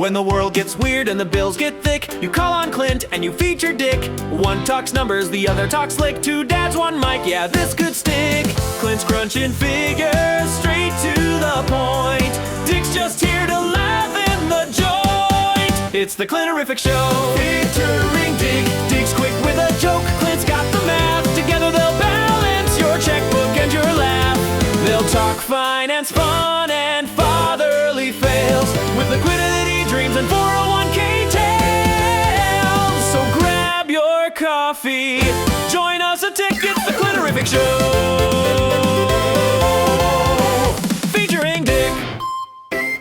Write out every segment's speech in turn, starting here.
When the world gets weird and the bills get thick, you call on Clint and you feature Dick. One talks numbers, the other talks slick. Two dads, one mic, yeah, this could stick. Clint's crunching figures, straight to the point. Dick's just here to laugh in the joint. It's the Clinterific Show, featuring Dick. Dick's quick with a joke, Clint's got the math. Together they'll balance your checkbook and your laugh. They'll talk finance, fun, and fatherly fails, with liquidity dreams and 401k tales. So grab your coffee, join us a ticket, the Clinterific Show, featuring Dick.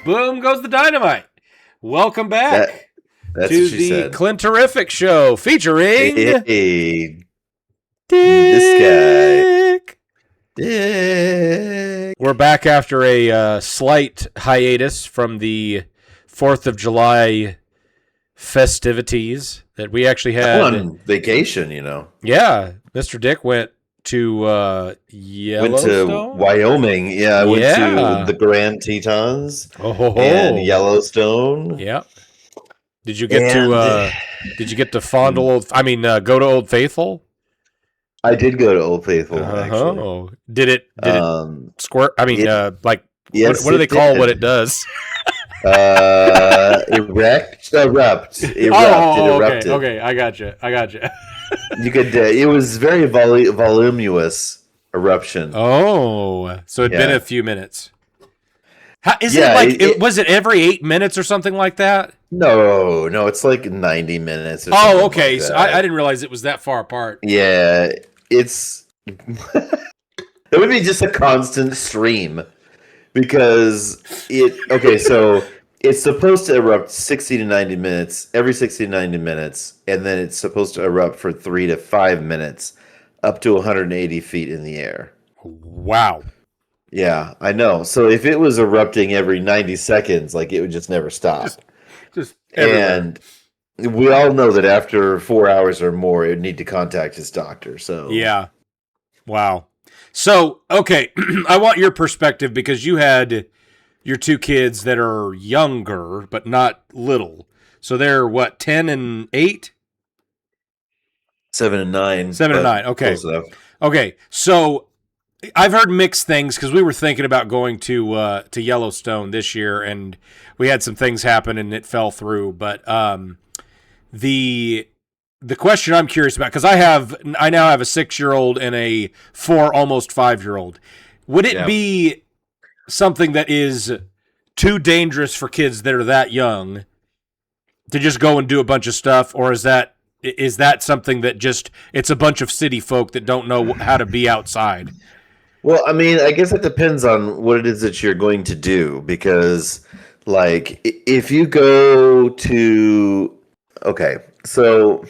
Boom goes the dynamite. Welcome back That's to what she the said. Clinterific Show, featuring Hey, Dick. this guy. Dick. We're back after a slight hiatus from the 4th of July festivities that we actually had. I'm on vacation, you know. Yeah, Mr. Dick went to Yellowstone. Went to Wyoming. Yeah, I went to the Grand Tetons and Yellowstone. Yeah. Did you get to fondle go to Old Faithful? I did go to Old Faithful, actually. Oh, did it squirt? Yes, what do they call what it does? Erupt. It erupted. Okay, I got you. You could. It was very voluminous eruption. Oh, so it'd been a few minutes. Was it every 8 minutes or something like that? No, it's like 90 minutes. Or Oh, okay. like So I didn't realize it was that far apart. Yeah, it's. It would be just a constant stream because it. Okay, so it's supposed to erupt 60 to 90 minutes, every 60 to 90 minutes, and then it's supposed to erupt for 3 to 5 minutes, up to 180 feet in the air. Wow. Yeah, I know. So if it was erupting every 90 seconds, like it would just never stop. Just everywhere. And we all know that after 4 hours or more, it would need to contact his doctor. So yeah. Wow. So, okay, I want your perspective because you had your two kids that are younger, but not little. So they're what, 10 and 8? 7 and 9. 7 and 9. Okay. Okay. So I've heard mixed things because we were thinking about going to Yellowstone this year, and we had some things happen and it fell through. But the question I'm curious about, because I now have a 6-year-old and a 4, almost 5-year-old. Would it be something that is too dangerous for kids that are that young to just go and do a bunch of stuff, or is that something that just it's a bunch of city folk that don't know how to be outside? Well, I mean, I guess it depends on what it is that you're going to do, because, like, if you go to, okay, so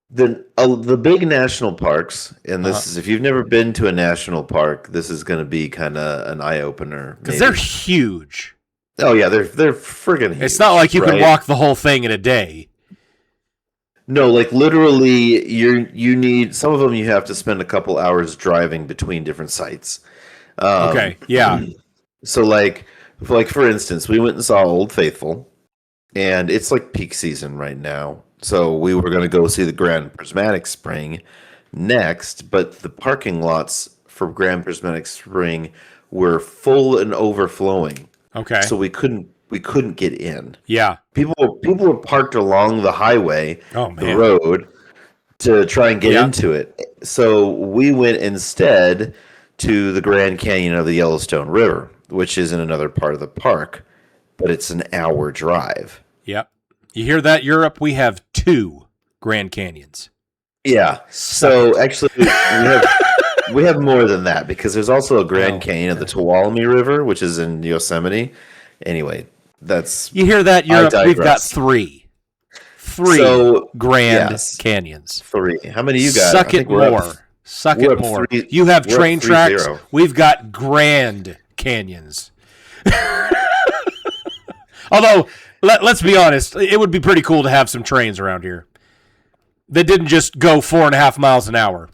the big national parks, and this is, if you've never been to a national park, this is going to be kind of an eye opener because they're huge. Oh yeah, they're friggin' huge. It's not like you can walk the whole thing in a day. No, like literally, you need some of them. You have to spend a couple hours driving between different sites. Okay, yeah. So like for instance, we went and saw Old Faithful, and it's like peak season right now. So we were going to go see the Grand Prismatic Spring next, but the parking lots for Grand Prismatic Spring were full and overflowing. Okay, so we couldn't get in. Yeah. People were parked along the highway, the road, to try and get into it. So we went instead to the Grand Canyon of the Yellowstone River, which is in another part of the park, but it's an hour drive. Yep. You hear that, Europe? We have 2 Grand Canyons. Yeah. So actually, we have more than that, because there's also a Grand Canyon of the Tuolumne River, which is in Yosemite. Anyway, that's... You hear that, Europe? We've got 3. 3 Grand Canyons. 3. How many you got? Suck it more. Suck it more. You have train tracks. We've got Grand Canyons. Although, let's be honest, it would be pretty cool to have some trains around here that didn't just go 4.5 miles an hour.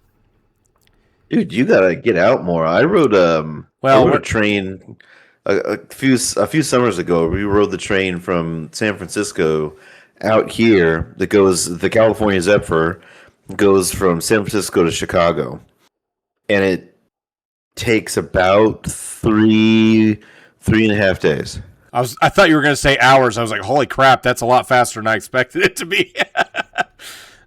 Dude, you gotta get out more. I rode a train a few summers ago, we rode the train from San Francisco out here that goes the California Zephyr goes from San Francisco to Chicago, and it takes about 3.5 days. I thought you were going to say hours. I was like, holy crap, that's a lot faster than I expected it to be.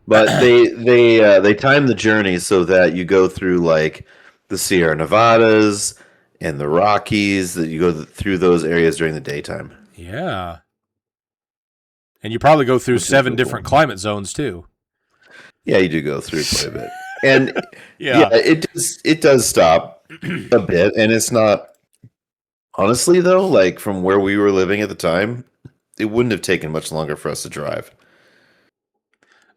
But they time the journey so that you go through like the Sierra Nevadas and the Rockies, that you go through those areas during the daytime. Yeah. And you probably go through 7 different climate zones too. Yeah, you do go through quite a bit. And yeah, it does stop a bit, and it's not, honestly though, like from where we were living at the time, it wouldn't have taken much longer for us to drive.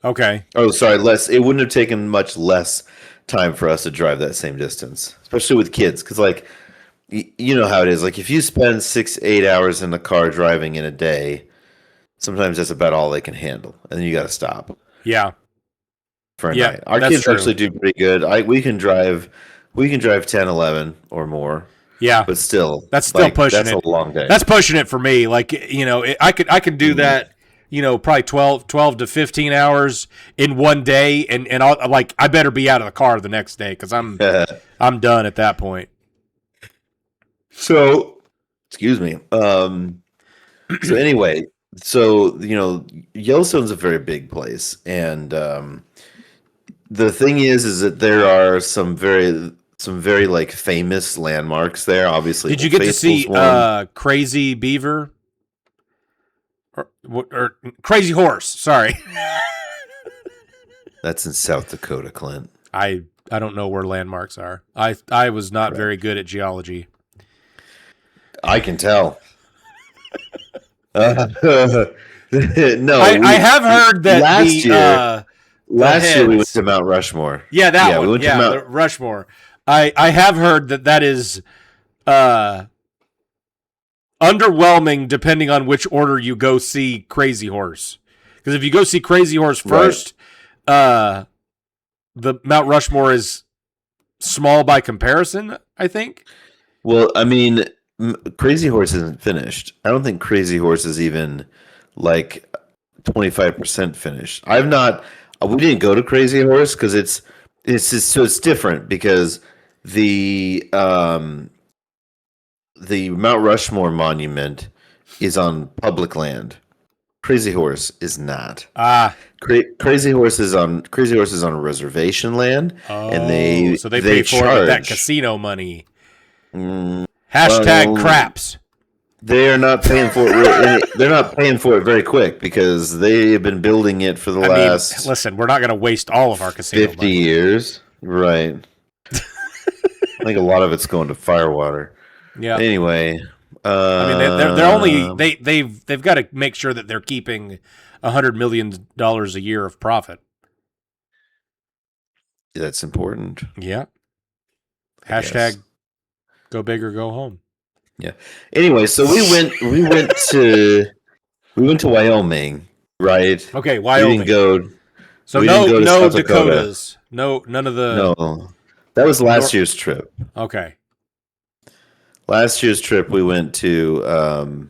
Okay. Oh, sorry, it wouldn't have taken much less time for us to drive that same distance, especially with kids, because like you know how it is. Like if you spend 6-8 hours in the car driving in a day, sometimes that's about all they can handle, and then you got to stop. Yeah. For a night. Our kids actually do pretty good. We can drive 10, 11 or more. Yeah. But still, that's still pushing it. That's a long day. That's pushing it for me. Like, you know, I could do that, you know, probably 12 to 15 hours in one day, and I better be out of the car the next day because I'm done at that point. So, excuse me. So anyway, you know, Yellowstone's a very big place, and the thing is that there are some very like famous landmarks there. Obviously, did you get to see Crazy Beaver or Crazy Horse? Sorry, that's in South Dakota, Clint. I don't know where landmarks are. I was not very good at geology. I can tell. No, I have heard that last year we went to Mount Rushmore. Yeah, that one. We went to Mount Rushmore. I have heard that is underwhelming depending on which order you go see Crazy Horse. Because if you go see Crazy Horse first, the Mount Rushmore is small by comparison, I think. Well, I mean, Crazy Horse isn't finished. I don't think Crazy Horse is even like 25% finished. We didn't go to Crazy Horse because it's different because the Mount Rushmore monument is on public land. Crazy Horse is not. Crazy Horse is on reservation land, and they pay for it with that casino money. Hashtag craps. They are not paying for it. They're not paying for it very quick because they have been building it for the last. Listen, we're not going to waste all of our casino 50 money. years, right? I think a lot of it's going to firewater. Yeah. Anyway, they're only they've got to make sure that they're keeping $100 million a year of profit. That's important. Yeah. Hashtag go big or go home. Yeah. Anyway, so we went to Wyoming, right? Okay, Wyoming. We didn't go. So no Dakotas. No, none of the. No, that was last year's trip. Okay. Last year's trip, we went to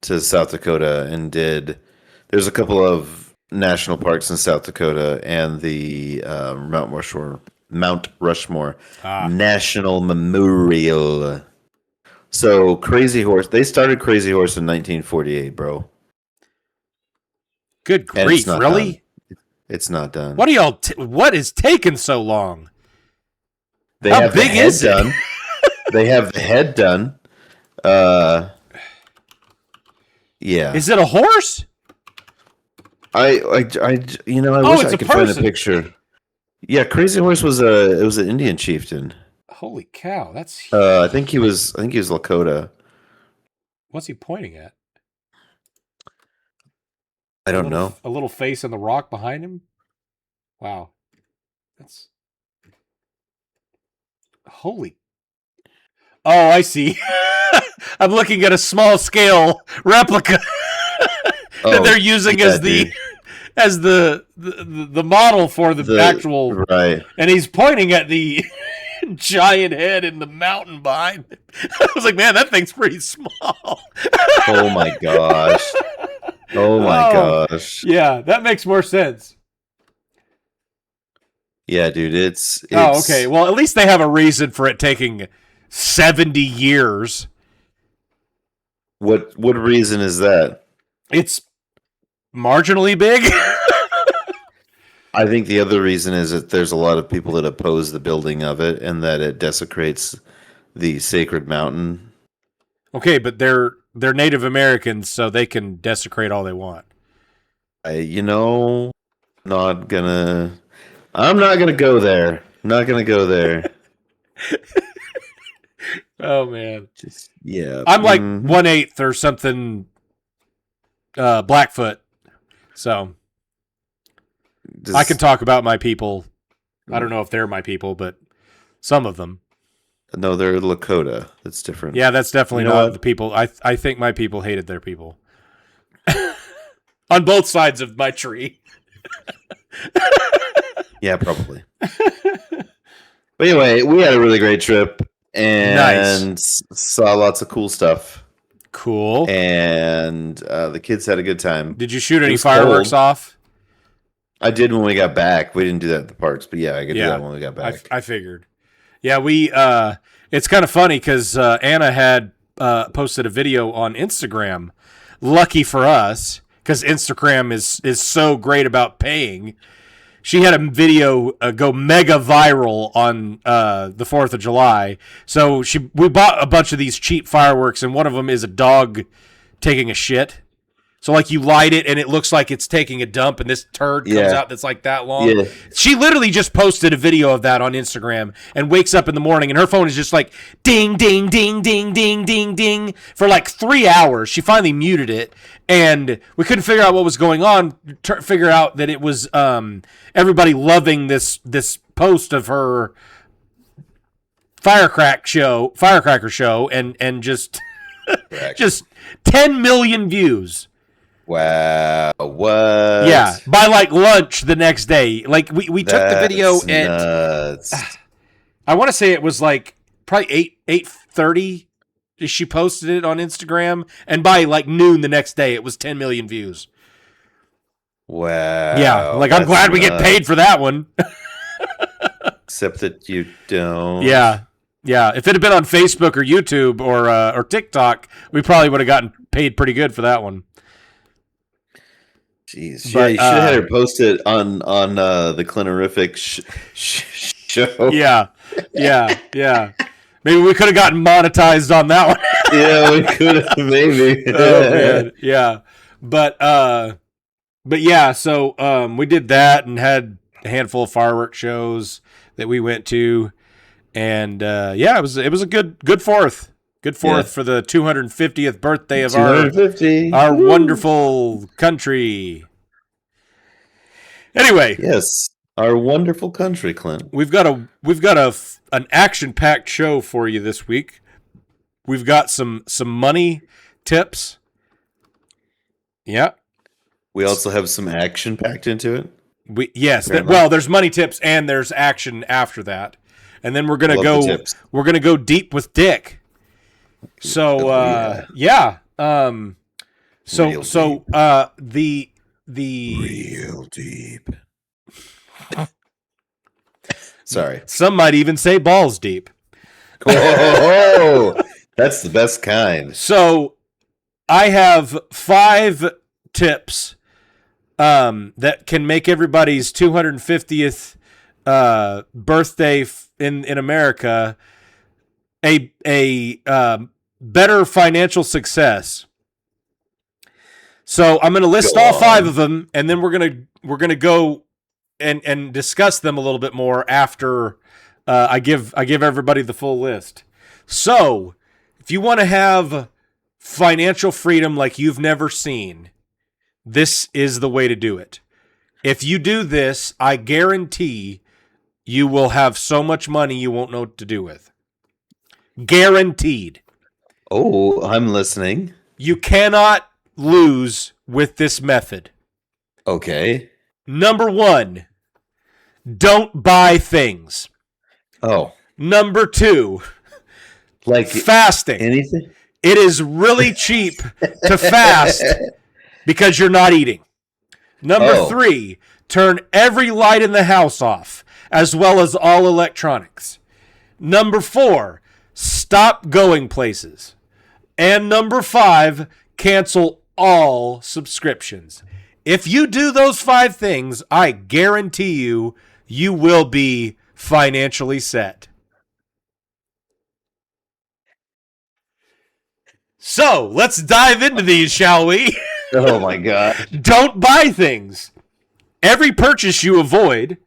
South Dakota and there's a couple of national parks in South Dakota and the Mount Rushmore National Memorial. So Crazy Horse, they started Crazy Horse in 1948, bro. Good grief, really? Done. It's not done. What is taking so long? How big is it? Done. They have the head done. Yeah. Is it a horse? I wish I could find a picture. Yeah, Crazy Horse was an Indian chieftain. Holy cow, that's huge. I think he was Lakota. What's he pointing at? I don't know. A little face in the rock behind him? Wow. That's holy. Oh, I see. I'm looking at a small scale replica that they're using as the model for the actual right. And he's pointing at the giant head in the mountain behind it. I was like, man, that thing's pretty small. Oh my gosh. Oh my gosh. Yeah, that makes more sense. Yeah, dude, it's Oh, okay. Well, at least they have a reason for it taking 70 years. What reason is that? It's marginally big. I think the other reason is that there's a lot of people that oppose the building of it and that it desecrates the sacred mountain. Okay, but they're Native Americans, so they can desecrate all they want. I'm not gonna go there. Not gonna go there. Oh man. Yeah. I'm like 1/8 or something Blackfoot. So I can talk about my people. I don't know if they're my people, but some of them. No, they're Lakota. That's different. Yeah, that's definitely not the people. I think my people hated their people. On both sides of my tree. Yeah, probably. But anyway, we had a really great trip and saw lots of cool stuff. Cool. And the kids had a good time. Did you shoot any fireworks off? I did when we got back. We didn't do that at the parks, but yeah, I could do that when we got back. I figured. Yeah, we. It's kind of funny because Anna had posted a video on Instagram. Lucky for us, because Instagram is so great about paying. She had a video go mega viral on the 4th of July. So we bought a bunch of these cheap fireworks, and one of them is a dog taking a shit. So like you light it, and it looks like it's taking a dump, and this turd comes out that's like that long. Yeah. She literally just posted a video of that on Instagram and wakes up in the morning, and her phone is just like ding, ding, ding, ding, ding, ding, ding for like 3 hours. She finally muted it, and we couldn't figure out what was going on. Figure out that it was everybody loving this post of her firecracker show, and just just 10 million views. Wow, what? Yeah, by like lunch the next day. Like we took the video nuts. At I want to say it was like probably 8:30. She posted it on Instagram, and by like noon the next day it was 10 million views. Wow. Yeah, like I'm glad we get paid for that one. Except that you don't. Yeah. Yeah, if it had been on Facebook or YouTube or TikTok, we probably would have gotten paid pretty good for that one. Jeez, yeah, you should have had her post it on the Clinterific show. Yeah. Maybe we could have gotten monetized on that one. Yeah, we could have, maybe. Oh man, yeah. But yeah, so we did that and had a handful of firework shows that we went to, and it was a good 4th. Good 4th for the 250th birthday of our wonderful country. Anyway, yes, our wonderful country, Clint. We've got an action-packed show for you this week. We've got some money tips. Yeah. We also have some action packed into it. There's money tips and there's action after that. And then we're going to go deep with Dick. So the real deep. Sorry. Some might even say balls deep. Oh, that's the best kind. So I have 5 tips that can make everybody's 250th birthday in America a better financial success. So I'm going to list all 5 of them, and then we're gonna go and discuss them a little bit more after I give everybody the full list. So if you want to have financial freedom like you've never seen, this is the way to do it. If you do this, I guarantee you will have so much money you won't know what to do with. Guaranteed. Oh, I'm listening. You cannot lose with this method. Okay. Number 1, don't buy things. Oh. Number 2, Like fasting. anything? It is really cheap to fast because you're not eating. Number 3, turn every light in the house off, as well as all electronics. Number 4, stop going places. And number 5, cancel all subscriptions. If you do those 5 things, I guarantee you will be financially set. So, let's dive into these, shall we? Oh my god. Don't buy things. Every purchase you avoid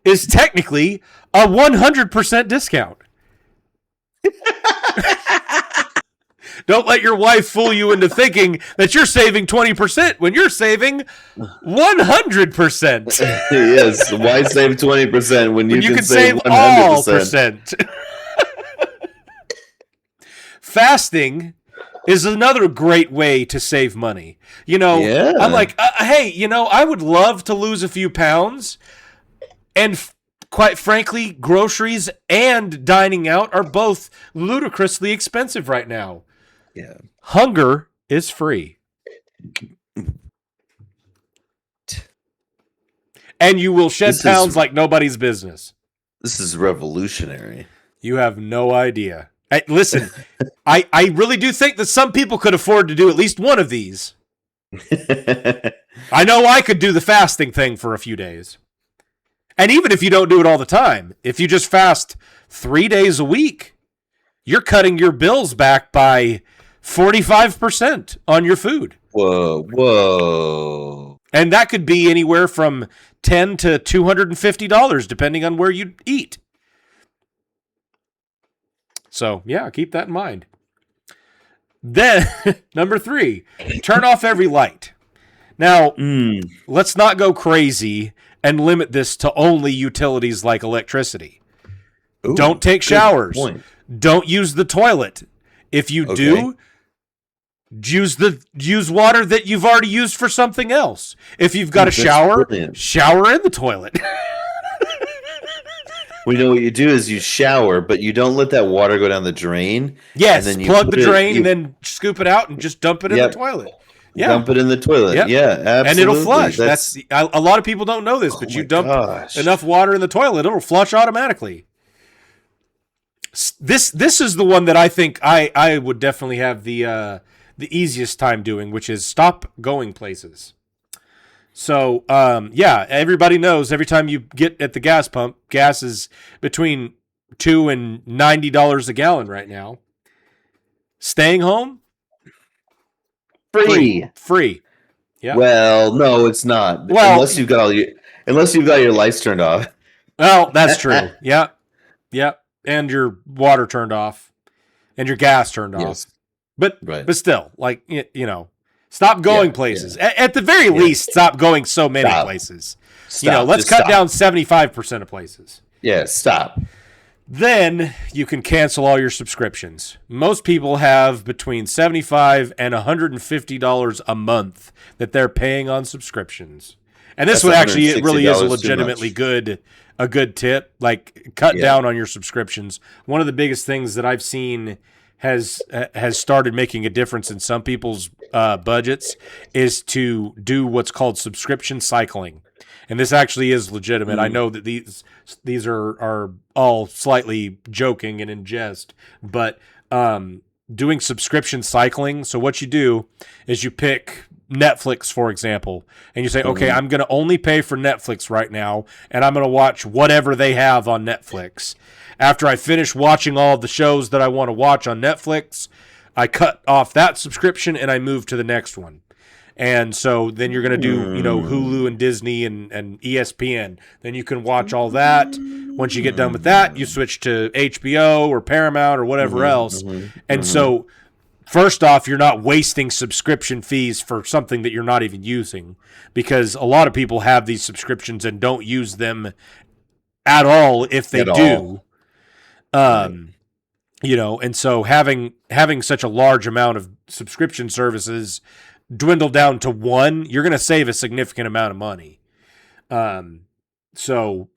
is technically a 100% discount. Don't let your wife fool you into thinking that you're saving 20% when you're saving 100%. Yes, why save 20% when you can save 100%? All percent. Fasting is another great way to save money. You know, Yeah. I'm like, hey, you know, I would love to lose a few pounds. And quite frankly, groceries and dining out are both ludicrously expensive right now. Yeah. Hunger is free. And you will shed pounds like nobody's business. This is revolutionary. You have no idea. Hey, listen, I really do think that some people could afford to do at least one of these. I know I could do the fasting thing for a few days. And even if you don't do it all the time, if you just fast 3 days a week, you're cutting your bills back by 45% on your food. Whoa. And that could be anywhere from $10 to $250, depending on where you eat. So, yeah, keep that in mind. Then, number 3, turn off every light. Now, let's not go crazy and limit this to only utilities like electricity. Ooh, don't take showers. Point. Don't use the toilet. If you do, use water that you've already used for something else. If you've got a shower, shower in the toilet. We know what you do is you shower, but you don't let that water go down the drain. Yes, and then plug the drain and then scoop it out and just dump it in the toilet. Yeah. Dump it in the toilet. Yep. Yeah, absolutely. And it'll flush. That's a lot of people don't know this, but you dump enough water in the toilet, it'll flush automatically. This is the one that I think I would definitely have the easiest time doing, which is stop going places. So, everybody knows every time you get at the gas pump, gas is between $2 and $90 a gallon right now. Staying home? Free. Yeah. Well, no, it's not. Well, unless you've got your lights turned off. Well, that's true. Yeah. And your water turned off and your gas turned off. But still, like, you know, stop going places. Yeah. At the very least, stop going so many places. Stop. Let's cut down 75% of places. Yeah, stop. Then you can cancel all your subscriptions. Most people have between $75 and $150 a month that they're paying on subscriptions. And this one actually, it really is a legitimately good tip. Like, cut down on your subscriptions. One of the biggest things that I've seen has started making a difference in some people's budgets is to do what's called subscription cycling. And this actually is legitimate. I know that these are all slightly joking and in jest, but doing subscription cycling. So what you do is you pick Netflix, for example, and you say, okay, I'm going to only pay for Netflix right now, and I'm going to watch whatever they have on Netflix. After I finish watching all of the shows that I want to watch on Netflix, I cut off that subscription and I move to the next one. And so then you're going to do, Hulu and Disney and ESPN. Then you can watch all that. Once you get done with that, you switch to HBO or Paramount or whatever else. And so first off, you're not wasting subscription fees for something that you're not even using, because a lot of people have these subscriptions and don't use them at all if they do. And so having such a large amount of subscription services dwindle down to one, you're going to save a significant amount of money. So,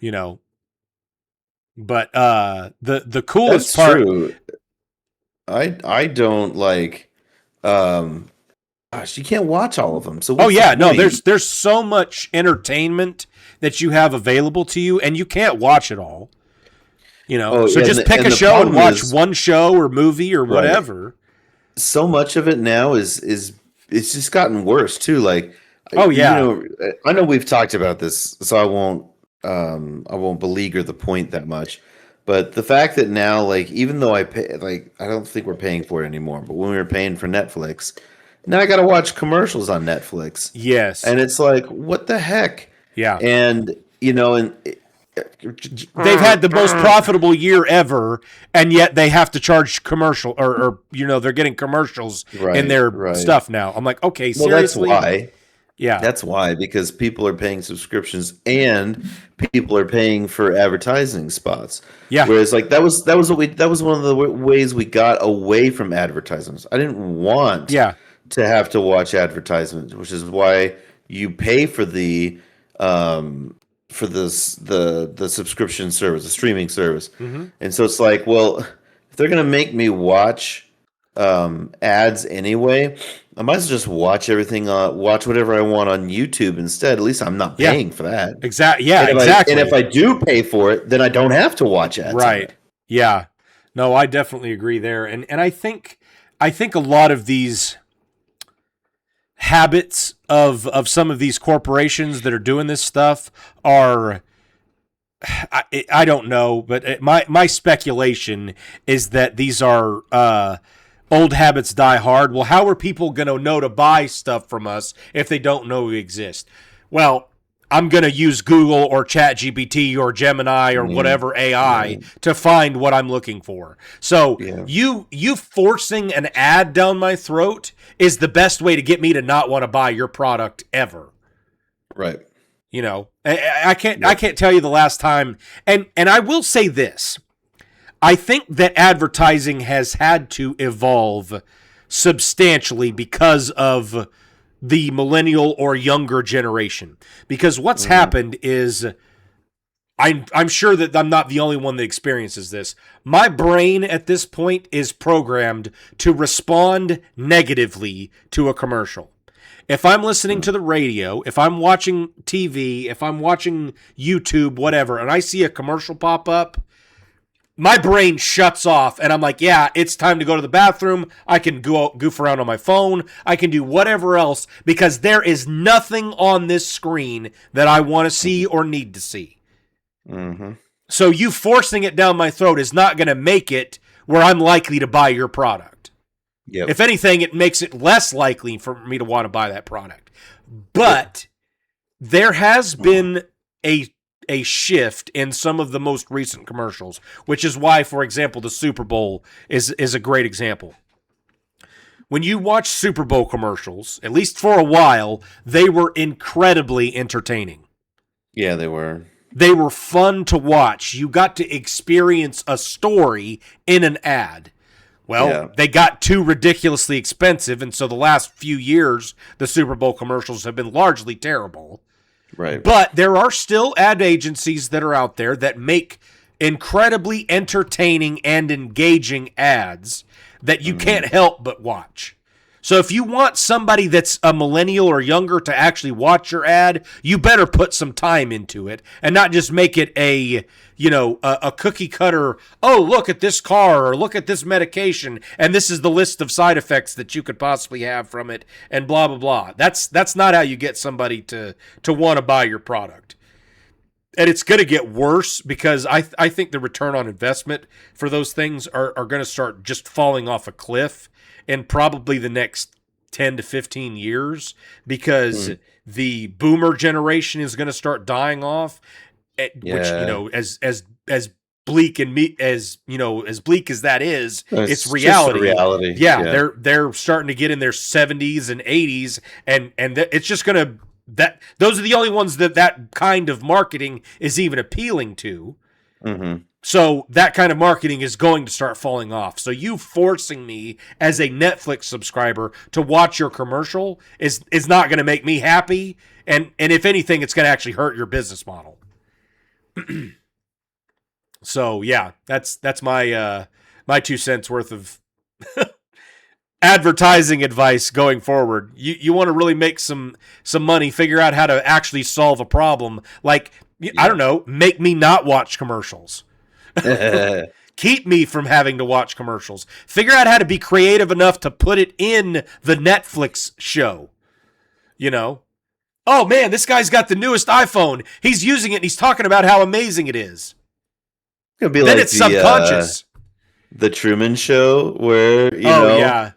But the coolest That's part. true. I don't like. Gosh, you can't watch all of them. So Oh what's yeah, the no, point? there's so much entertainment that you have available to you, and you can't watch it all. Oh So yeah, just pick a the show and problem watch is, one show or movie or right. whatever. So much of it now is it's just gotten worse too. Like, Oh yeah, I know we've talked about this, so I won't beleaguer the point that much. But the fact that now, like, even though I pay, like, I don't think we're paying for it anymore. But when we were paying for Netflix, now I got to watch commercials on Netflix, yes, and it's like, what the heck? yeah. And They've had the most profitable year ever, and yet they have to charge commercial or they're getting commercials in right, their right. stuff now. I'm like, okay, Well, that's seriously? why. Yeah, That's why, because people are paying subscriptions and people are paying for advertising spots. yeah, Whereas, like, that was one of the ways we got away from advertisements. I didn't want yeah. to have to watch advertisements, which is why you pay for the the subscription service, the streaming service. Mm-hmm. And so it's like, well, if they're gonna make me watch ads anyway, I might as well just watch everything watch whatever I want on YouTube instead. At least I'm not Yeah. paying for that. Exactly. Yeah, And exactly. if I do pay for it, then I don't have to watch ads. Right. Yeah. No, I definitely agree there. And I think a lot of these habits of some of these corporations that are doing this stuff are I don't know, but my speculation is that these are old habits die hard. Well, how are people going to know to buy stuff from us if they don't know we exist? Well, I'm going to use Google or ChatGPT or Gemini or whatever AI to find what I'm looking for. So you forcing an ad down my throat is the best way to get me to not want to buy your product ever. Right. I can't tell you the last time. And I will say this. I think that advertising has had to evolve substantially because of the millennial or younger generation. Because what's happened is I'm sure that I'm not the only one that experiences this. My brain at this point is programmed to respond negatively to a commercial. If I'm listening to the radio, if I'm watching TV, if I'm watching YouTube, whatever, and I see a commercial pop up, my brain shuts off and I'm like, yeah, it's time to go to the bathroom. I can goof around on my phone. I can do whatever else because there is nothing on this screen that I want to see or need to see. Mm-hmm. So you forcing it down my throat is not going to make it where I'm likely to buy your product. Yep. If anything, it makes it less likely for me to want to buy that product. But there has been a shift in some of the most recent commercials, which is why, for example, the Super Bowl is a great example. When you watch Super Bowl commercials, at least for a while, they were incredibly entertaining. Yeah, they were. They were fun to watch. You got to experience a story in an ad. Well, they got too ridiculously expensive, and so the last few years, the Super Bowl commercials have been largely terrible. Right. But there are still ad agencies that are out there that make incredibly entertaining and engaging ads that you can't help but watch. So if you want somebody that's a millennial or younger to actually watch your ad, you better put some time into it and not just make it a cookie cutter, oh, look at this car or look at this medication and this is the list of side effects that you could possibly have from it and blah, blah, blah. That's not how you get somebody to want to buy your product. And it's going to get worse because I think the return on investment for those things are going to start just falling off a cliff in probably the next 10 to 15 years because the boomer generation is going to start dying off, which, as bleak and as bleak as that is, it's reality. Reality. Yeah, they're starting to get in their 70s and 80s and it's just going to those are the only ones that kind of marketing is even appealing to. Mm-hmm. So that kind of marketing is going to start falling off. So you forcing me as a Netflix subscriber to watch your commercial is not going to make me happy. And if anything, it's going to actually hurt your business model. So yeah, that's my my 2 cents worth of advertising advice going forward. You want to really make some money, figure out how to actually solve a problem. Like, I don't know, make me not watch commercials. Keep me from having to watch commercials. Figure out how to be creative enough to put it in the Netflix show. You know? Oh man, this guy's got the newest iPhone. He's using it and he's talking about how amazing it is. It'll be Then like it's subconscious. The Truman Show, where you know, yeah,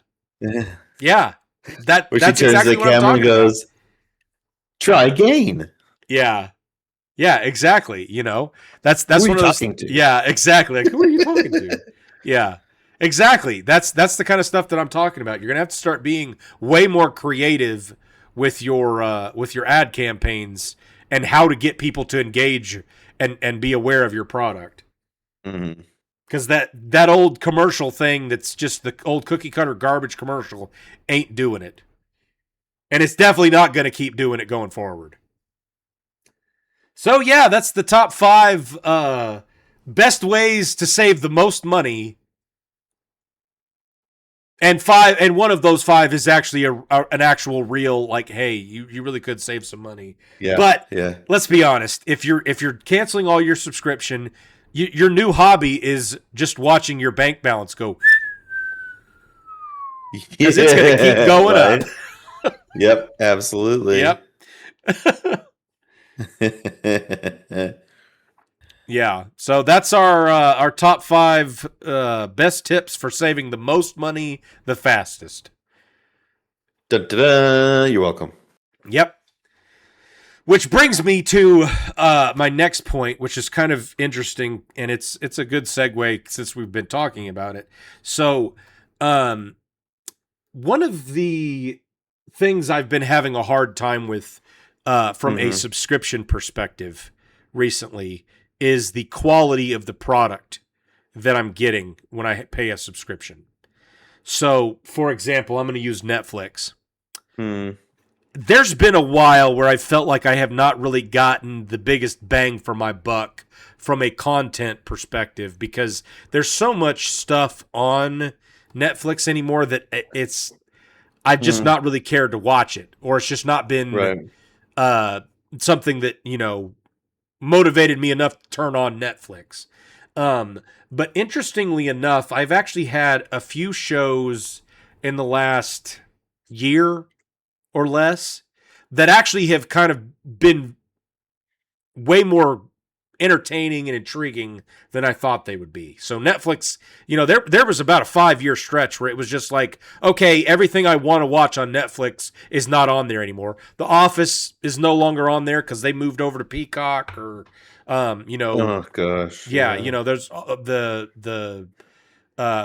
yeah. That's where she turns exactly the what I'm camera and talking goes, about. "Try again." Yeah, yeah, exactly. You know, that's Who are one you of those. talking to? Yeah, exactly. Like, who are you talking to? Yeah, exactly. That's the kind of stuff that I'm talking about. You're gonna have to start being way more creative with your ad campaigns and how to get people to engage and be aware of your product. Mm-hmm. Because that old commercial thing that's just the old cookie cutter garbage commercial ain't doing it. And it's definitely not going to keep doing it going forward. So yeah, that's the top 5 best ways to save the most money. And one of those 5 is actually an actual real, like, hey, you really could save some money. Yeah. But yeah. let's be honest, if you're canceling all your subscription, your new hobby is just watching your bank balance go, because it's going to keep going right? up. Yep, absolutely. Yep. Yeah. So that's our top 5 best tips for saving the most money the fastest. Da-da-da. You're welcome. Yep. Which brings me to my next point, which is kind of interesting, and it's a good segue since we've been talking about it. So, one of the things I've been having a hard time with from a subscription perspective recently is the quality of the product that I'm getting when I pay a subscription. So, for example, I'm going to use Netflix. There's been a while where I felt like I have not really gotten the biggest bang for my buck from a content perspective, because there's so much stuff on Netflix anymore that I've just not really cared to watch it, or it's just not been something that, you know, motivated me enough to turn on Netflix. But interestingly enough, I've actually had a few shows in the last year or less that actually have kind of been way more entertaining and intriguing than I thought they would be. So Netflix, you know, there was about a 5-year stretch where it was just like, okay, everything I want to watch on Netflix is not on there anymore. The Office is no longer on there because they moved over to Peacock, or you know, oh gosh, yeah, you know, there's the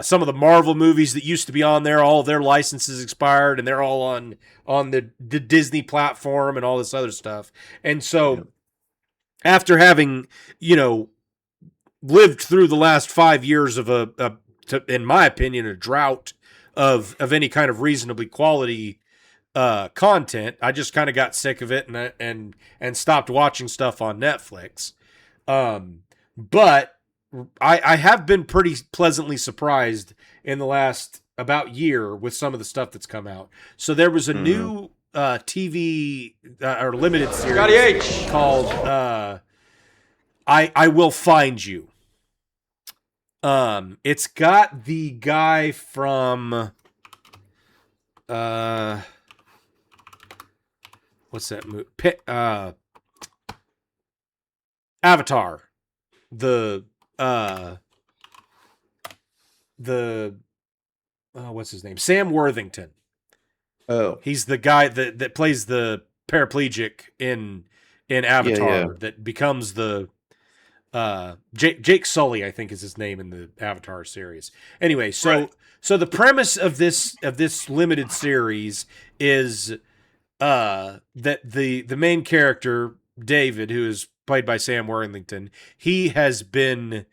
some of the Marvel movies that used to be on there, all of their licenses expired, and they're all on the Disney platform and all this other stuff. And so after having, you know, lived through the last 5 years of in my opinion, a drought of any kind of reasonably quality content, I just kind of got sick of it and stopped watching stuff on Netflix. But I have been pretty pleasantly surprised in the last about year with some of the stuff that's come out. So there was a new TV or limited series called I Will Find You. It's got the guy from what's that movie? Avatar. What's his name? Sam Worthington. Oh, he's the guy that plays the paraplegic in Avatar that becomes the Jake Sully, I think is his name in the Avatar series. Anyway, so the premise of this limited series is that the main character, David, who is played by Sam Worthington, he has been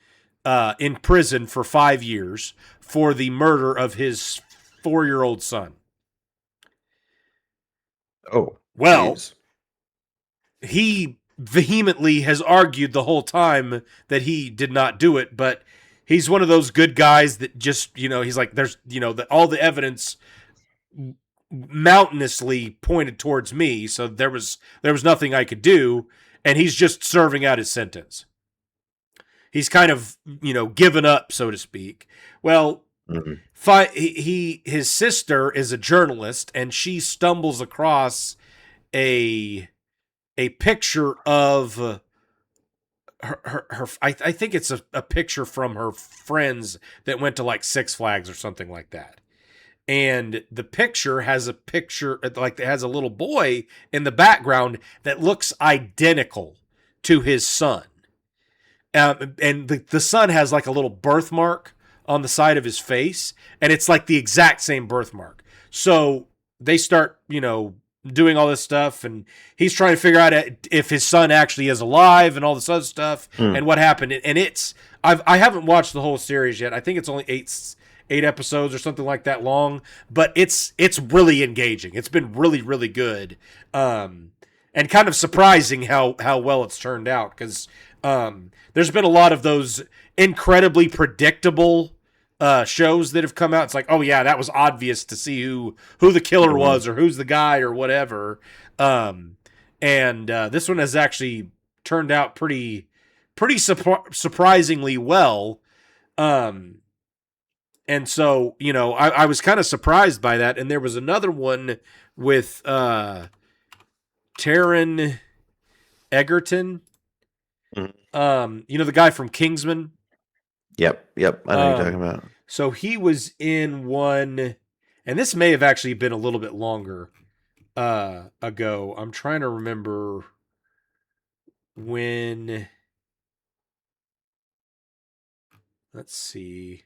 in prison for 5 years for the murder of his 4-year-old son. Oh, well, geez. he vehemently has argued the whole time that he did not do it, but he's one of those good guys that just, he's like, there's, all the evidence mountainously pointed towards me, so there was nothing I could do, and he's just serving out his sentence. He's kind of, given up, so to speak. Well, his sister is a journalist, and she stumbles across a picture of her I think it's a picture from her friends that went to like Six Flags or something like that. And the picture has it has a little boy in the background that looks identical to his son. And the son has like a little birthmark on the side of his face, and it's like the exact same birthmark. So they start, doing all this stuff, and he's trying to figure out if his son actually is alive and all this other stuff and what happened. And I haven't watched the whole series yet. I think it's only eight episodes or something like that long, but it's really engaging. It's been really, really good. And kind of surprising how well it's turned out, because there's been a lot of those incredibly predictable shows that have come out. It's like, oh yeah, that was obvious to see who the killer was or who's the guy or whatever. And this one has actually turned out pretty surprisingly well. And so, I was kind of surprised by that. And there was another one with Taron Egerton. The guy from Kingsman. Yep. I know what you're talking about. So he was in one, and this may have actually been a little bit longer ago. I'm trying to remember when. Let's see.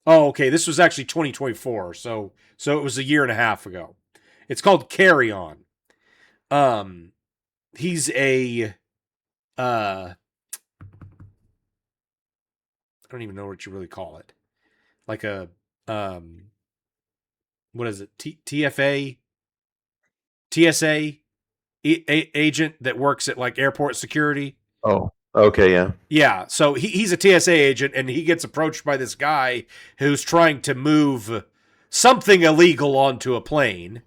Oh, okay. This was actually 2024. So it was a year and a half ago. It's called Carry On. He's a I don't even know what you really call it. Like a what is it? TFA, TSA agent that works at like airport security. Oh, okay, yeah. Yeah, so he's a TSA agent, and he gets approached by this guy who's trying to move something illegal onto a plane,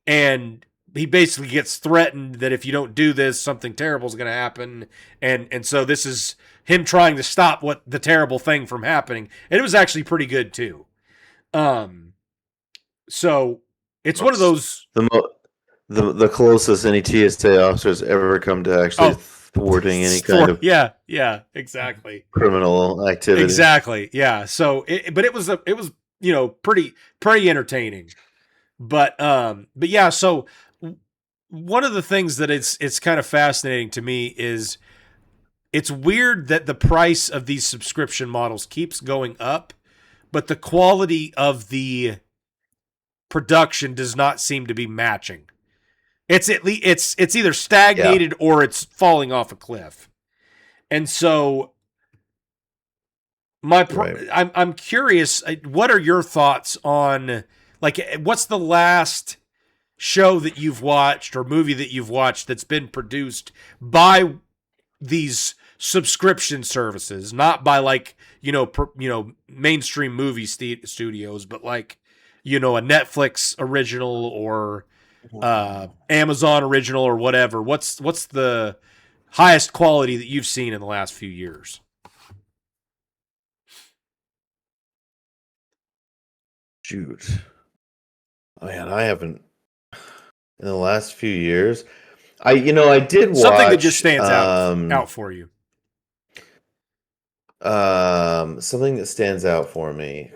and he basically gets threatened that if you don't do this, something terrible is going to happen, and so this is him trying to stop what the terrible thing from happening, and it was actually pretty good too. So it's one of those the closest any TSA officers ever come to actually thwarting any kind of exactly criminal activity. Exactly, yeah. So, but it was pretty entertaining. But yeah. So one of the things that it's kind of fascinating to me is it's weird that the price of these subscription models keeps going up, but the quality of the production does not seem to be matching. It's either stagnated or it's falling off a cliff. And so I'm curious, what are your thoughts on, like, what's the last show that you've watched or movie that you've watched that's been produced by these subscription services, not by like, mainstream movie studios, but like, a Netflix original or Amazon original or whatever? What's the highest quality that you've seen in the last few years? Shoot. Man, I haven't in the last few years. I did watch something that just stands out for you. Something that stands out for me.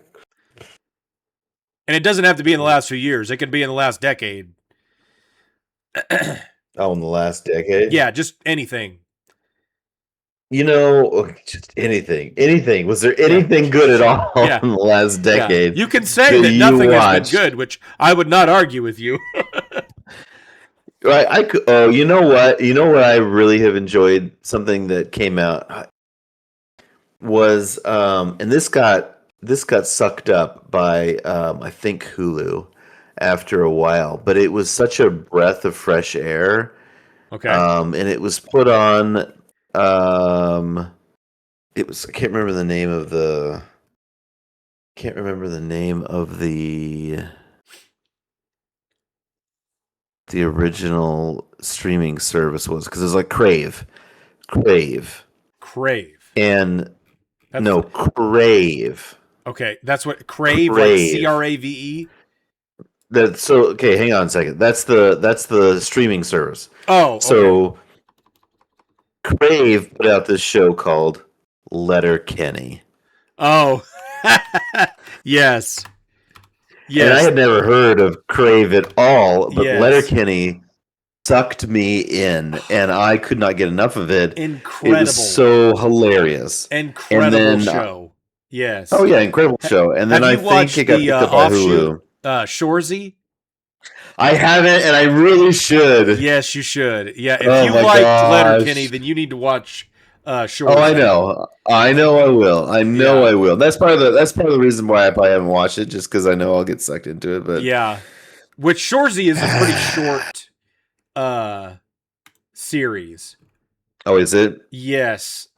And it doesn't have to be in the last few years. It could be in the last decade. Oh, in the last decade? Yeah, just anything. Just anything. Anything. Was there anything good at all in the last decade? Yeah. You can say that nothing has been good, which I would not argue with you. Right. I could. Oh, you know what? You know what I really have enjoyed? Something that came out was, and this got sucked up by I think Hulu after a while, but it was such a breath of fresh air. Okay. And it was put on. It was. I can't remember the name of the. Can't remember the name of the original streaming service was, because it was like Crave, and no Crave. Okay, that's what Crave, like Crave. That so okay. Hang on a second. That's the streaming service. Oh, okay. So Crave put out this show called Letterkenny. Oh, yes. And I had never heard of Crave at all, but Yes. Letterkenny sucked me in, and I could not get enough of it. Incredible. It was so hilarious. Incredible show. Yes. Oh yeah, incredible show. And then I think it got picked up by Hulu. Shoresy? I haven't, and I really should. Yes, you should. Yeah, if you liked Letterkenny, then you need to watch Shoresy. Oh, I know. I will. I will. That's part of the reason why I probably haven't watched it, just because I know I'll get sucked into it. But yeah, which Shoresy is a pretty short series. Oh, is it? Yes.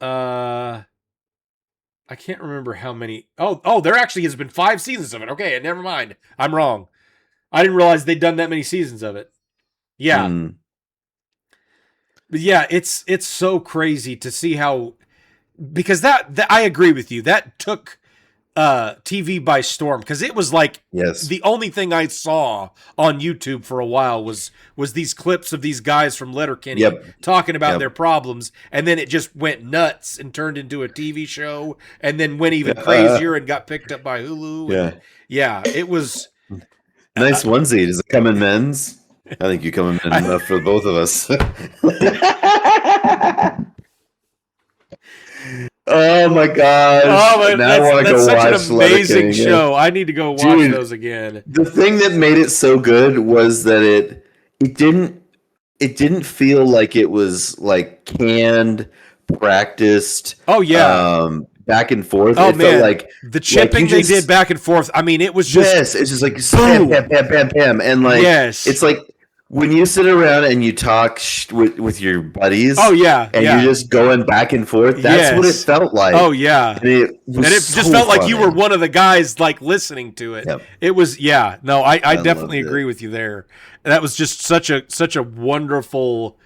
I can't remember how many. Oh, there actually has been 5 seasons of it. Okay, never mind. I'm wrong. I didn't realize they'd done that many seasons of it. Yeah. But yeah, it's so crazy to see how, because that I agree with you. That took TV by storm, because it was like the only thing I saw on YouTube for a while was these clips of these guys from Letterkenny talking about their problems, and then it just went nuts and turned into a TV show, and then went even crazier and got picked up by Hulu. Yeah, it was nice onesie. Does it come in men's? I think you come in enough for both of us. Oh my gosh! Oh, that's such an amazing show. I need to go watch those again. The thing that made it so good was that it didn't feel like it was like canned, practiced. Oh yeah. Back and forth. Oh, felt like the chipping they did back and forth. I mean, it was just it's just like bam, bam, bam, bam, bam, and like it's like when you sit around and you talk with your buddies. Oh yeah, and you're just going back and forth. That's what it felt like. Oh yeah, and it just felt like you were one of the guys like listening to it. Yep. It was No, I definitely agree with you there. That was just such a wonderful.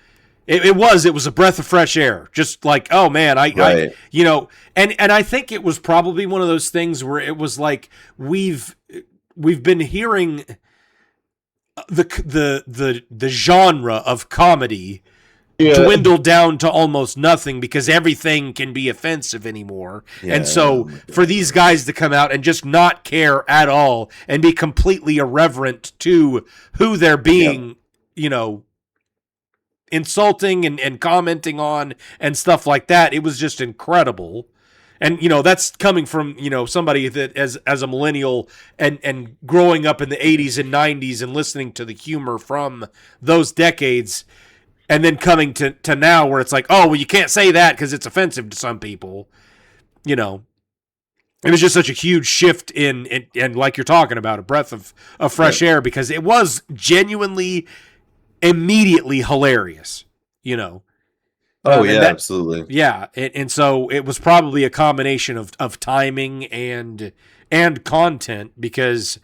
It was a breath of fresh air. Just like, oh man, I and I think it was probably one of those things where it was like we've been hearing the genre of comedy dwindle down to almost nothing, because everything can be offensive anymore. And so for these guys to come out and just not care at all and be completely irreverent to who they're being, insulting and commenting on and stuff like that, it was just incredible. And that's coming from somebody that as a millennial and growing up in the 80s and 90s and listening to the humor from those decades, and then coming to now where it's like, oh well, you can't say that because it's offensive to some people. It was just such a huge shift in like you're talking about, a breath of fresh air, because it was genuinely immediately hilarious. Oh yeah, absolutely. Yeah, and so it was probably a combination of timing and content, because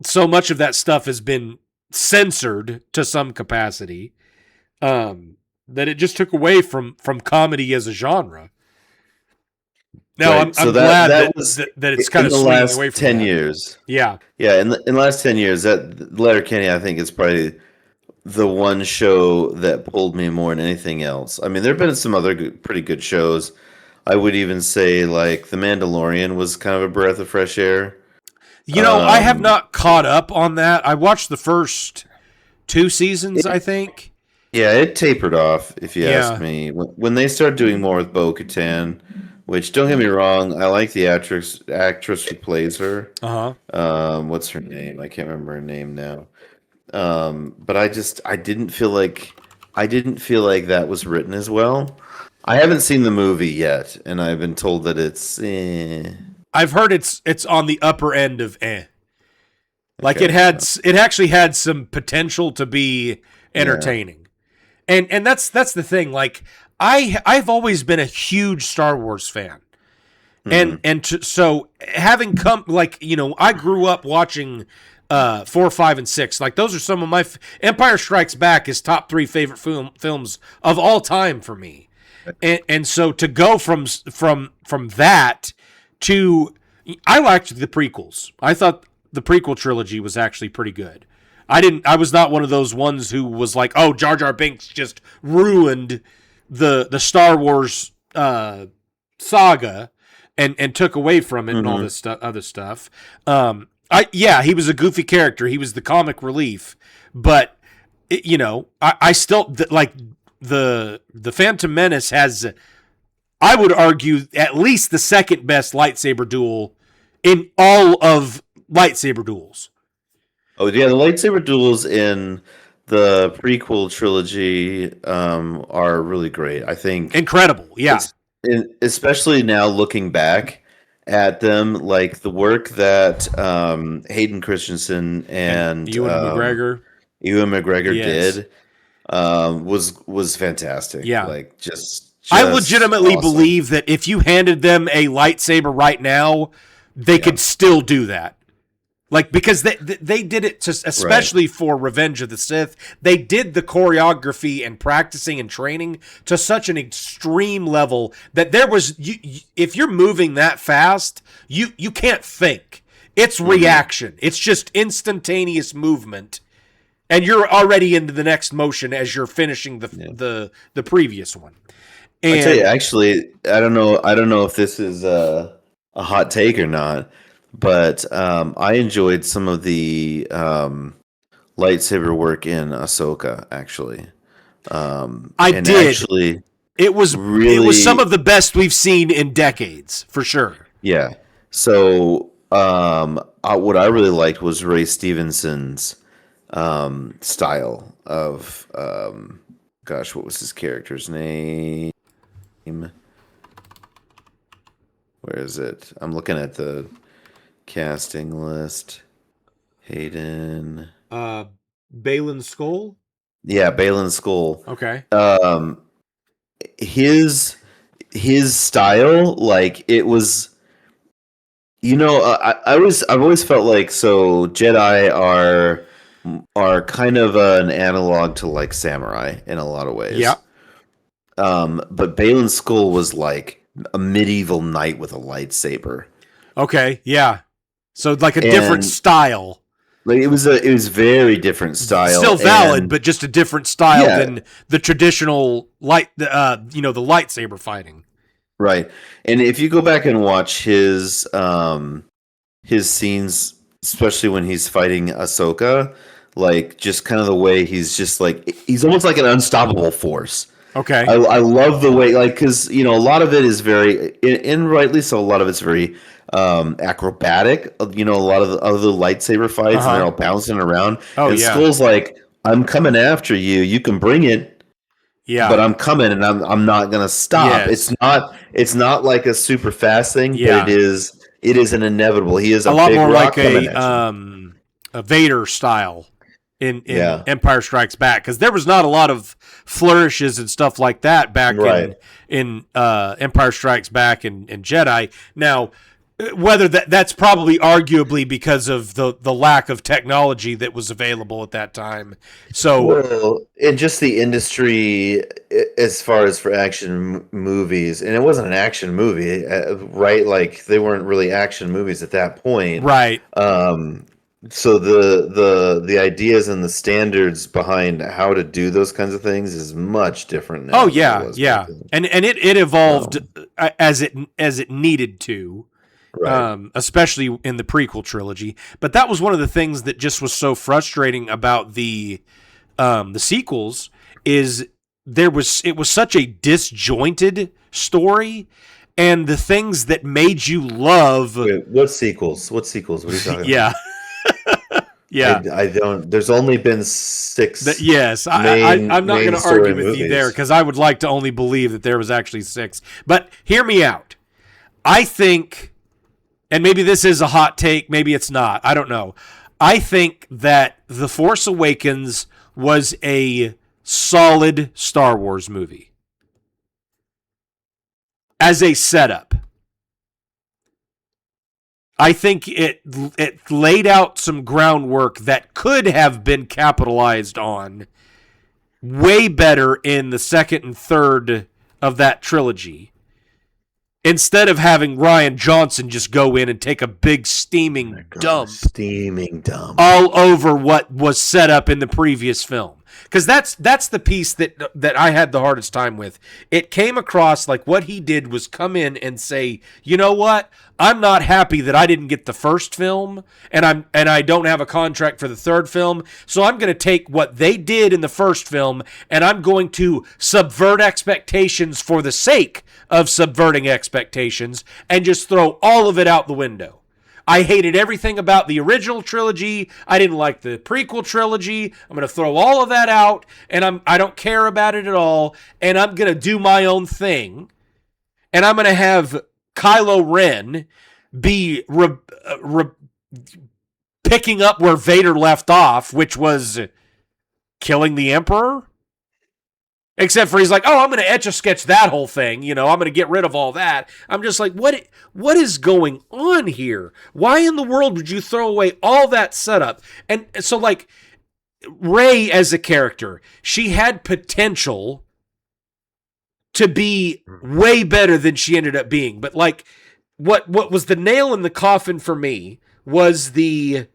so much of that stuff has been censored to some capacity, that it just took away from comedy as a genre. Now I'm glad that it's kind of swinging away from 10 years. Yeah. In the last 10 years, that Letterkenny, I think, is probably the one show that pulled me more than anything else. I mean, there have been some other pretty good shows. I would even say, like, The Mandalorian was kind of a breath of fresh air. I have not caught up on that. I watched the first 2 seasons, I think. Yeah, it tapered off, if you ask me. When they started doing more with Bo-Katan, which, don't get me wrong, I like the actress who plays her. What's her name? I can't remember her name now. But I didn't feel like that was written as well. I haven't seen the movie yet, and I've been told that it's I've heard it's on the upper end of Like, it actually had some potential to be entertaining. And that's the thing. Like I've always been a huge Star Wars fan. So having come, like, I grew up watching 4, 5, and 6. Like, those are some of my Empire Strikes Back is top 3 favorite films of all time for me. And so to go from that to, I liked the prequels. I thought the prequel trilogy was actually pretty good. I was not one of those ones who was like, oh, Jar Jar Binks just ruined the Star Wars saga and took away from it and all this other stuff. He was a goofy character. He was the comic relief, but I still like the Phantom Menace has, I would argue, at least the second best lightsaber duel in all of lightsaber duels. Oh yeah, the lightsaber duels in the prequel trilogy are really great. I think incredible. Yeah, especially now looking back at them, like the work that Hayden Christensen and Ewan McGregor did was fantastic. Yeah, like just I legitimately awesome. believe that if you handed them a lightsaber right now, they could still do that. Like, because they did it especially for Revenge of the Sith. They did the choreography and practicing and training to such an extreme level that there was, if you're moving that fast, you can't think. It's reaction. It's just instantaneous movement, and you're already into the next motion as you're finishing the previous one. And I tell you, actually, I don't know if this is a hot take or not. But I enjoyed some of the lightsaber work in Ahsoka. Actually, I did. Actually, it was some of the best we've seen in decades, for sure. Yeah. So, what I really liked was Ray Stevenson's style of what was his character's name? Where is it? I'm looking at the casting list. Hayden. Baylan Skoll? Yeah, Baylan Skoll. Okay. His style, like, it was, I've always felt like, so Jedi are kind of an analog to like samurai in a lot of ways. Yeah. But Baylan Skoll was like a medieval knight with a lightsaber. Okay, yeah. So like a different style. Like it was very different style. Still valid, but just a different style than the traditional the lightsaber fighting. Right. And if you go back and watch his scenes, especially when he's fighting Ahsoka, like just kind of the way he's almost like an unstoppable force. Okay. I love the way, like, because a lot of it is very, and rightly so, a lot of it's very acrobatic. A lot of the other lightsaber fights, and they're all bouncing around. Oh, and yeah. Skull's like, I'm coming after you. You can bring it. Yeah. But I'm coming, and I'm not gonna stop. Yes. It's not like a super fast thing, but it is an inevitable. He is a lot big more rock like a Vader style in Empire Strikes Back, because there was not a lot of flourishes and stuff like that back in Empire Strikes Back and Jedi. Now, whether that's probably arguably because of the lack of technology that was available at that time. So, and just the industry as far as for action movies, and it wasn't an action movie, right? Like they weren't really action movies at that point, right? So the ideas and the standards behind how to do those kinds of things is much different now. Oh yeah, and it evolved as it needed to. Right. Especially in the prequel trilogy. But that was one of the things that just was so frustrating about the sequels is it was such a disjointed story, and the things that made you love. Wait, what sequels? What are you talking about? Yeah. Yeah, I don't. There's only been 6. Yes, I'm not going to argue with you there because I would like to only believe that there was actually 6. But hear me out. I think. And maybe this is a hot take, maybe it's not. I don't know. I think that The Force Awakens was a solid Star Wars movie. As a setup, I think it laid out some groundwork that could have been capitalized on way better in the second and third of that trilogy. Instead of having Rian Johnson just go in and take a big steaming dump all over what was set up in the previous film. Because that's the piece that I had the hardest time with. It came across like what he did was come in and say, you know what? I'm not happy that I didn't get the first film, and I don't have a contract for the third film, so I'm going to take what they did in the first film, and I'm going to subvert expectations for the sake of subverting expectations, and just throw all of it out the window. I hated everything about the original trilogy. I didn't like the prequel trilogy. I'm going to throw all of that out, and I don't care about it at all, and I'm going to do my own thing, and I'm going to have Kylo Ren be picking up where Vader left off, which was killing the Emperor. Except for he's like, oh, I'm going to etch-a-sketch that whole thing. I'm going to get rid of all that. I'm just like, what is going on here? Why in the world would you throw away all that setup? And so, like, Rey as a character, she had potential to be way better than she ended up being. But, like, what was the nail in the coffin for me was the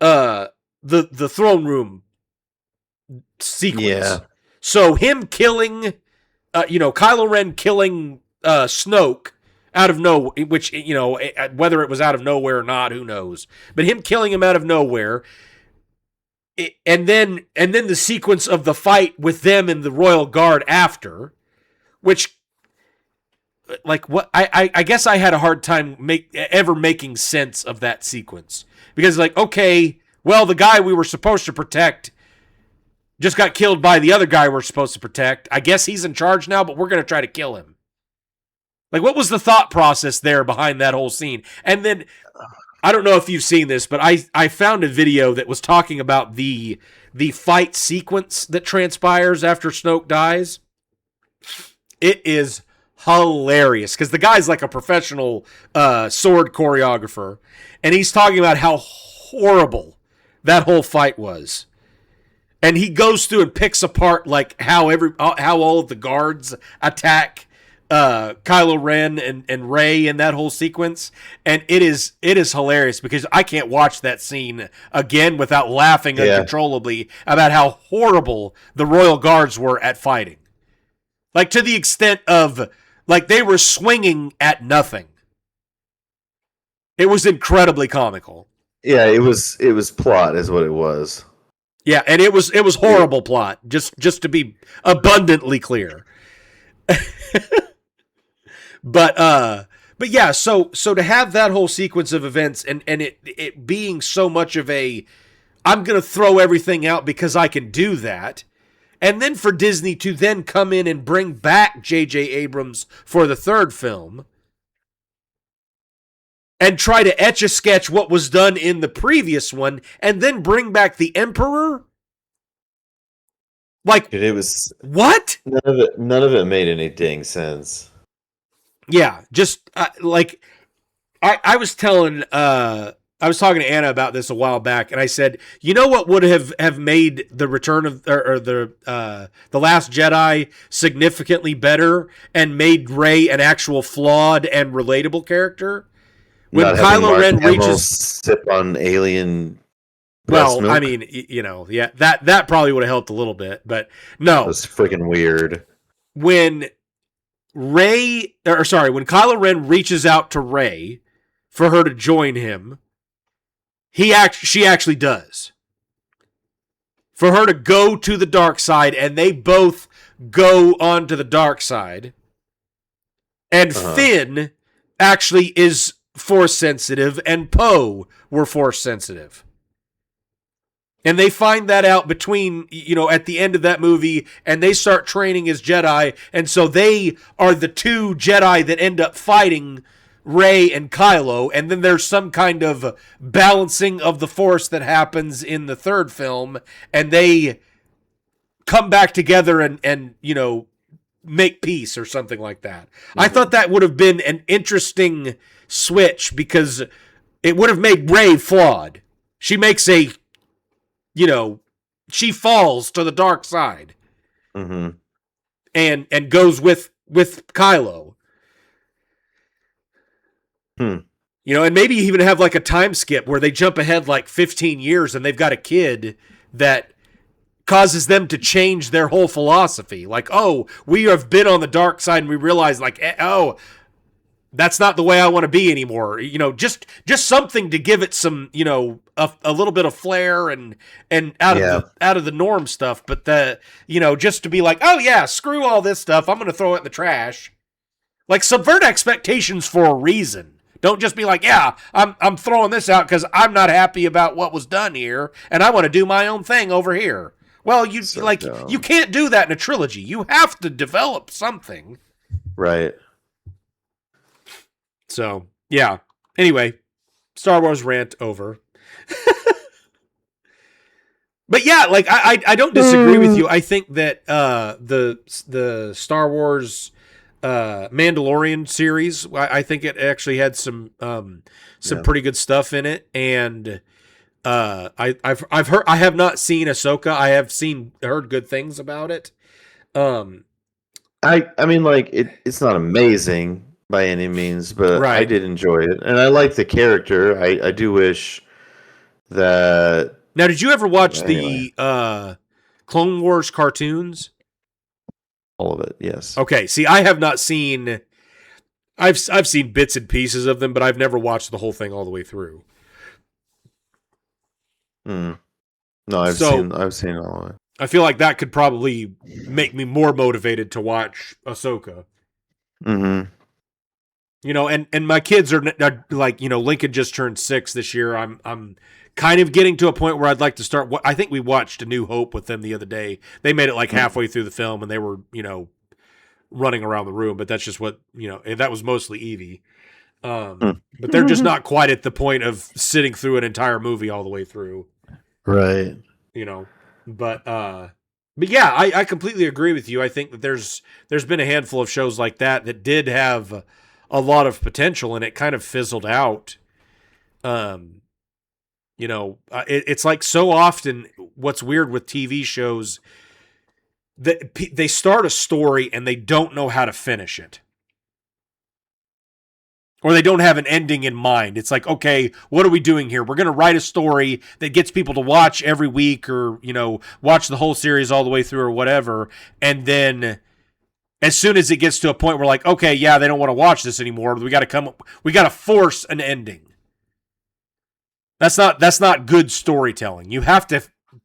throne room sequence. Yeah. So him killing, Kylo Ren killing Snoke out of nowhere, which, whether it was out of nowhere or not, who knows? But him killing him out of nowhere, and then the sequence of the fight with them and the Royal Guard after, which, like, what I guess I had a hard time ever making sense of that sequence, because, like, okay, well, the guy we were supposed to protect just got killed by the other guy we're supposed to protect. I guess he's in charge now, but we're going to try to kill him. Like, what was the thought process there behind that whole scene? And then, I don't know if you've seen this, but I found a video that was talking about the fight sequence that transpires after Snoke dies. It is hilarious, because the guy's like a professional sword choreographer, and he's talking about how horrible that whole fight was. And he goes through and picks apart like how all of the guards attack Kylo Ren and Rey in that whole sequence, and it is hilarious, because I can't watch that scene again without laughing uncontrollably about how horrible the Royal Guards were at fighting, like to the extent of like they were swinging at nothing. It was incredibly comical. Yeah, it was plot is what it was. Yeah, and it was horrible plot, just to be abundantly clear. But yeah, so to have that whole sequence of events and it being so much of a, I'm going to throw everything out because I can do that, and then for Disney to then come in and bring back J.J. Abrams for the third film and try to etch-a-sketch what was done in the previous one, and then bring back the Emperor? Like, dude, it was... What? None of it made any dang sense. Yeah, just, like, I was talking to Anna about this a while back, and I said, you know what would have made the Return of, or the Last Jedi significantly better, and made Rey an actual flawed and relatable character? When Kylo Ren reaches, sip on alien. Well, milk. I mean, yeah, that probably would have helped a little bit, but no, it was freaking weird. When Kylo Ren reaches out to Rey for her to join him, she actually does. For her to go to the dark side, and they both go onto the dark side, and Finn actually is Force sensitive, and Poe were Force sensitive. And they find that out between, at the end of that movie, and they start training as Jedi, and so they are the two Jedi that end up fighting Rey and Kylo, and then there's some kind of balancing of the Force that happens in the third film, and they come back together and make peace or something like that. I thought that would have been an interesting switch because it would have made Rey flawed. She makes she falls to the dark side. Mm-hmm. And goes with Kylo. And maybe even have like a time skip where they jump ahead like 15 years and they've got a kid that causes them to change their whole philosophy. Like, oh, we have been on the dark side and we realize like, oh, that's not the way I want to be anymore. Just something to give it some, a little bit of flair and out of the norm stuff. But just to be like, oh yeah, screw all this stuff. I'm going to throw it in the trash. Like subvert expectations for a reason. Don't just be like, yeah, I'm throwing this out because I'm not happy about what was done here, and I want to do my own thing over here. Well, you can't do that in a trilogy. You have to develop something, right? So yeah. Anyway, Star Wars rant over. But yeah, like I don't disagree with you. I think that the Star Wars Mandalorian series, I think it actually had some pretty good stuff in it, and I've heard, I have not seen Ahsoka. I have heard good things about it. I mean, like it's not amazing by any means, but right. I did enjoy it, and I like the character. I do wish that. Now, did you ever watch the Clone Wars cartoons? All of it, yes. Okay, see, I have not seen. I've seen bits and pieces of them, but I've never watched the whole thing all the way through. No, I've seen all of it. I feel like that could probably make me more motivated to watch Ahsoka. Mm-hmm. And my kids are like, Lincoln just turned 6 this year. I'm kind of getting to a point where I'd like to start. I think we watched A New Hope with them the other day. They made it like halfway through the film, and they were, running around the room. But that's just what that was mostly Evie. But they're just not quite at the point of sitting through an entire movie all the way through, right? But yeah, I completely agree with you. I think that there's been a handful of shows like that did have a lot of potential, and it kind of fizzled out. It's like so often what's weird with TV shows that they start a story and they don't know how to finish it. Or they don't have an ending in mind. It's like, okay, what are we doing here? We're going to write a story that gets people to watch every week or, watch the whole series all the way through or whatever. And then as soon as it gets to a point where like, okay, yeah, they don't want to watch this anymore. We got to force an ending. That's not good storytelling. You have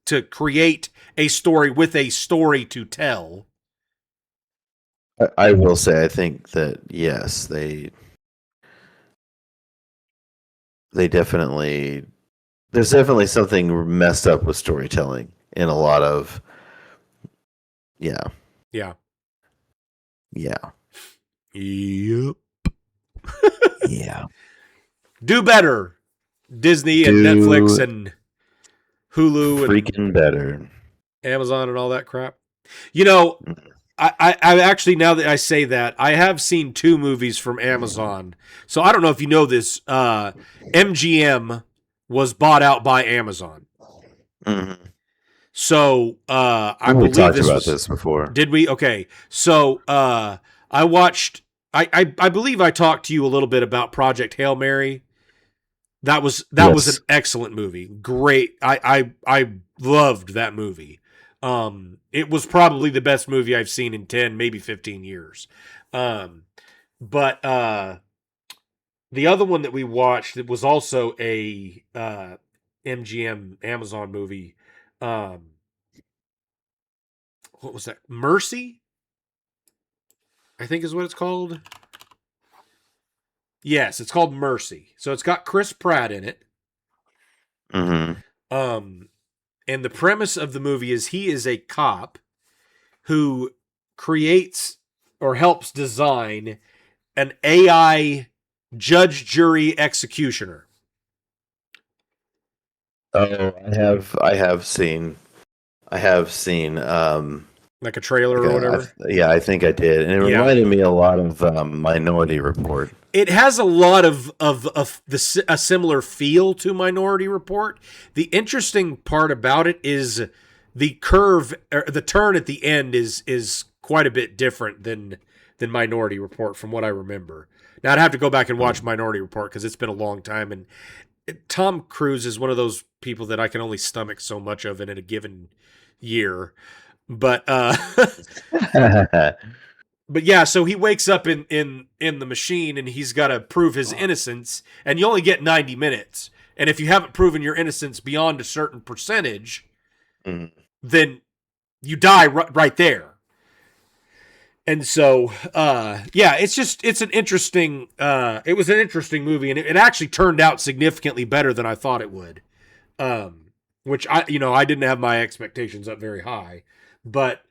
to create a story with a story to tell. I will say, I think that yes, they definitely, there's definitely something messed up with storytelling in a lot of, yeah. Yep. Yeah. Do better, Disney and Netflix and Hulu freaking and better, Amazon and all that crap. I actually, now that I say that, I have seen 2 movies from Amazon. So I don't know if you know this. MGM was bought out by Amazon. Mm-hmm. So I believe we talked about this before. Did we? Okay. So I watched. I believe I talked to you a little bit about Project Hail Mary. That was an excellent movie. Great. I loved that movie. It was probably the best movie I've seen in 10, maybe 15 years. But the other one that we watched, it was also a MGM Amazon movie. What was that? Mercy? I think is what it's called. Yes, it's called Mercy. So it's got Chris Pratt in it. Mm-hmm. And the premise of the movie is he is a cop who creates or helps design an AI judge, jury, executioner. Oh, I have seen I have seen. Like a trailer or whatever? I think I did, and it reminded me a lot of Minority Report. It has a lot of a similar feel to Minority Report. The interesting part about it is the curve, or the turn at the end is quite a bit different than Minority Report from what I remember. Now I'd have to go back and watch Minority Report because it's been a long time, and Tom Cruise is one of those people that I can only stomach so much of in a given year. But but yeah, so he wakes up in the machine and he's got to prove his innocence, and you only get 90 minutes. And if you haven't proven your innocence beyond a certain percentage, then you die right there. And so, yeah, it's an interesting, it was an interesting movie, and it actually turned out significantly better than I thought it would. Which I didn't have my expectations up very high, but,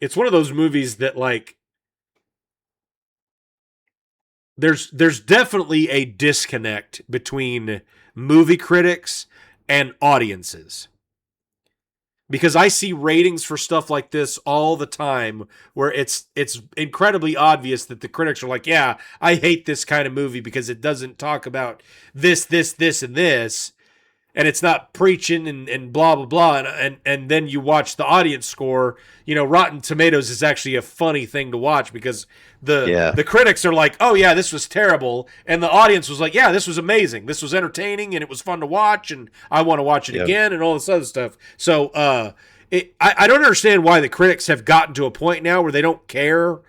it's one of those movies that, like, there's definitely a disconnect between movie critics and audiences. Because I see ratings for stuff like this all the time where it's incredibly obvious that the critics are like, yeah, I hate this kind of movie because it doesn't talk about this, and this. And it's not preaching and blah, blah, blah. And then you watch the audience score. Rotten Tomatoes is actually a funny thing to watch because the critics are like, oh, yeah, this was terrible. And the audience was like, yeah, this was amazing. This was entertaining and it was fun to watch. And I want to watch it again and all this other stuff. So I don't understand why the critics have gotten to a point now where they don't care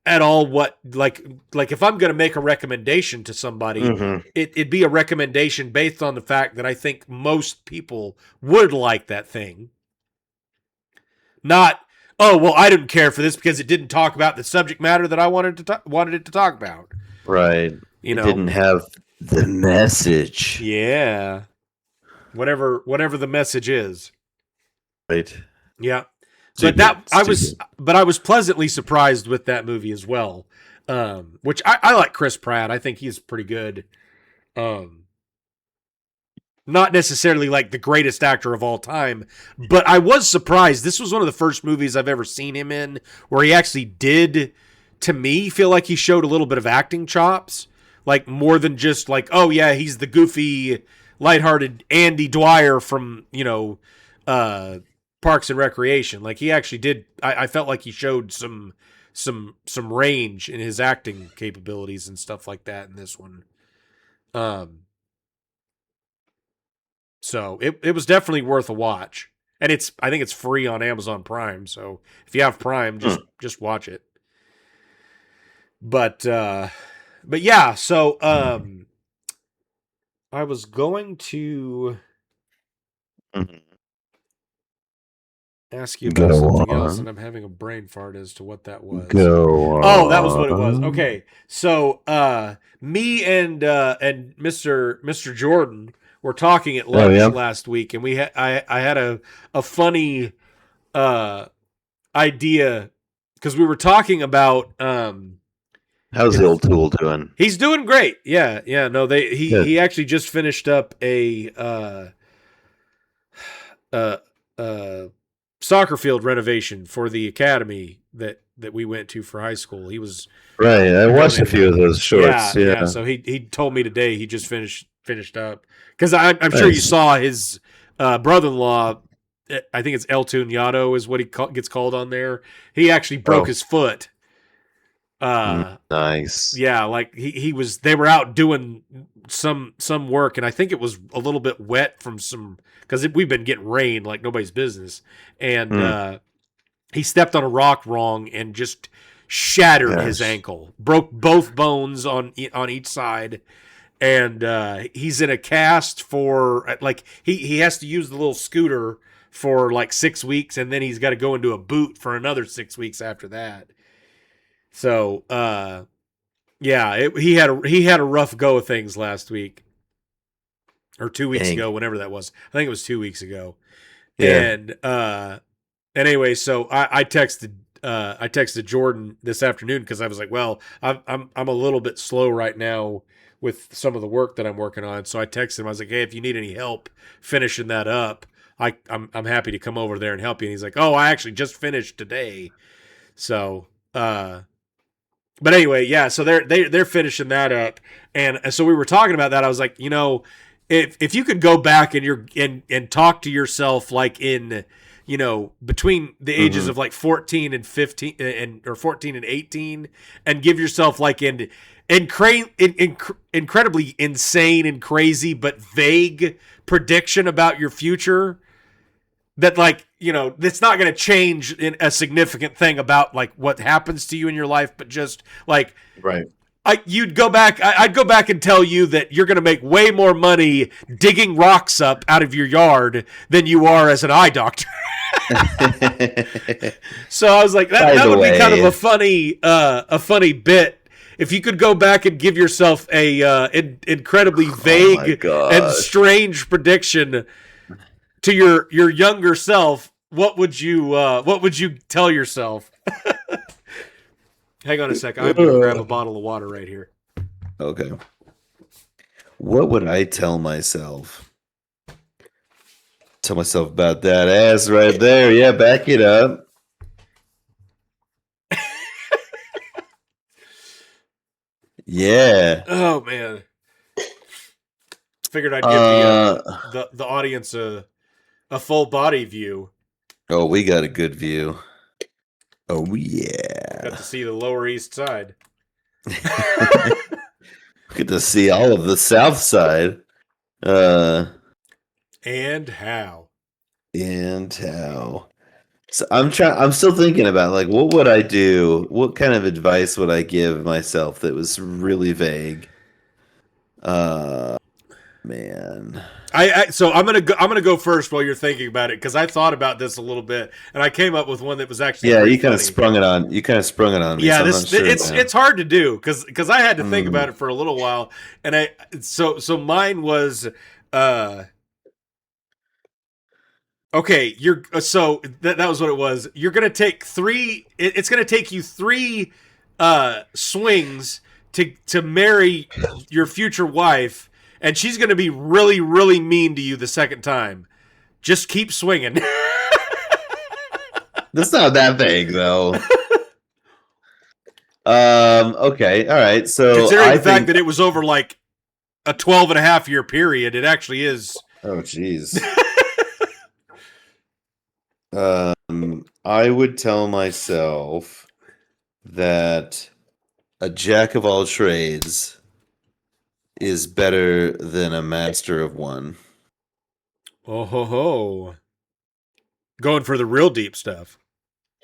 at all what, like if I'm going to make a recommendation to somebody, it'd be a recommendation based on the fact that I think most people would like that thing. Not, oh, well, I didn't care for this because it didn't talk about the subject matter that I wanted it to talk about. Right. It didn't have the message. Yeah. Whatever the message is. Right. Yeah. But I was pleasantly surprised with that movie as well. Which I like Chris Pratt. I think he's pretty good. Not necessarily like the greatest actor of all time, but I was surprised. This was one of the first movies I've ever seen him in where he actually did, to me, feel like he showed a little bit of acting chops. Like more than just like, oh yeah, he's the goofy, lighthearted Andy Dwyer from, Parks and Recreation. Like he actually did. I felt like he showed some range in his acting capabilities and stuff like that in this one. So it was definitely worth a watch, and I think it's free on Amazon Prime. So if you have Prime, just watch it. But yeah. So I was going to. Ask you about something else, and I'm having a brain fart as to what that was. Oh, that was what it was. Okay, so me and Mr. Jordan were talking at lunch last week, and I had a funny idea because we were talking about how's the old tool doing? He's doing great. Yeah. No, he actually just finished up a soccer field renovation for the academy that we went to for high school. He was right. I watched a few of those shorts. Yeah. So he told me today he just finished up because I'm sure you saw his brother-in-law. I think it's El Tuñado is what he gets called on there. He actually broke his foot. Nice. Yeah, like they were out doing some work, and I think it was a little bit wet from some, because we've been getting rain like nobody's business, and he stepped on a rock wrong and just shattered his ankle, broke both bones on each side, and he's in a cast for like he has to use the little scooter for like 6 weeks, and then he's got to go into a boot for another 6 weeks after that. So, yeah, he had a rough go of things last week, or 2 weeks ago, whenever that was. I think it was 2 weeks ago. Yeah. And anyway, so I texted Jordan this afternoon because I was like, well, I'm a little bit slow right now with some of the work that I'm working on. So I texted him. I was like, hey, if you need any help finishing that up, I'm happy to come over there and help you. And he's like, oh, I actually just finished today. So, but anyway, yeah. So they're finishing that up, and so we were talking about that. I was like, if you could go back and talk to yourself like in, between the ages of like 14 and 15 or 14 and 18, and give yourself like incredibly insane and crazy but vague prediction about your future that like it's not going to change in a significant thing about like what happens to you in your life, but just like right. I'd go back and tell you that you're going to make way more money digging rocks up out of your yard than you are as an eye doctor. So I was like, that would be kind of a funny bit. If you could go back and give yourself a incredibly vague and strange prediction to your younger self, what would you tell yourself? Hang on a second. I'm going to grab a bottle of water right here. Okay. What would I tell myself? Tell myself about that ass right there. Yeah, back it up. Yeah. Oh man. Figured I'd give the audience a full body view. Oh, we got a good view. Oh yeah. Got to see the Lower East Side. Get to see all of the South Side. And how. So I'm still thinking about like what would I do? What kind of advice would I give myself that was really vague? Man. So I'm gonna go first while you're thinking about it, because I thought about this a little bit and I came up with one that was actually you kind of sprung it on me. Yeah, it's hard to do because I had to think about it for a little while, and so mine was okay. So that was what it was. You're gonna take three. It's gonna take you three swings to marry your future wife. And she's going to be really, really mean to you the second time. Just keep swinging. That's not that vague, though. Okay. All right. So considering the fact that it was over like a 12.5 year period, it actually is. Oh, jeez. I would tell myself that a jack of all trades is better than a master of one. Oh ho ho. Going for the real deep stuff.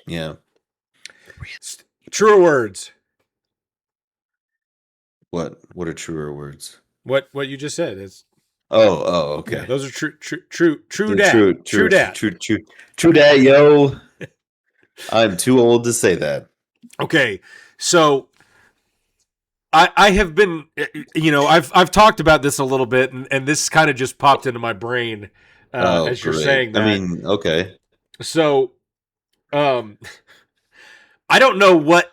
Yeah. Truer words. What are truer words? What you just said is. Oh, okay. Yeah, those are true dat. True dat, yo. I'm too old to say that. Okay. So I have been, I've talked about this a little bit, and this kind of just popped into my brain as you're saying that. I mean, okay. So, I don't know what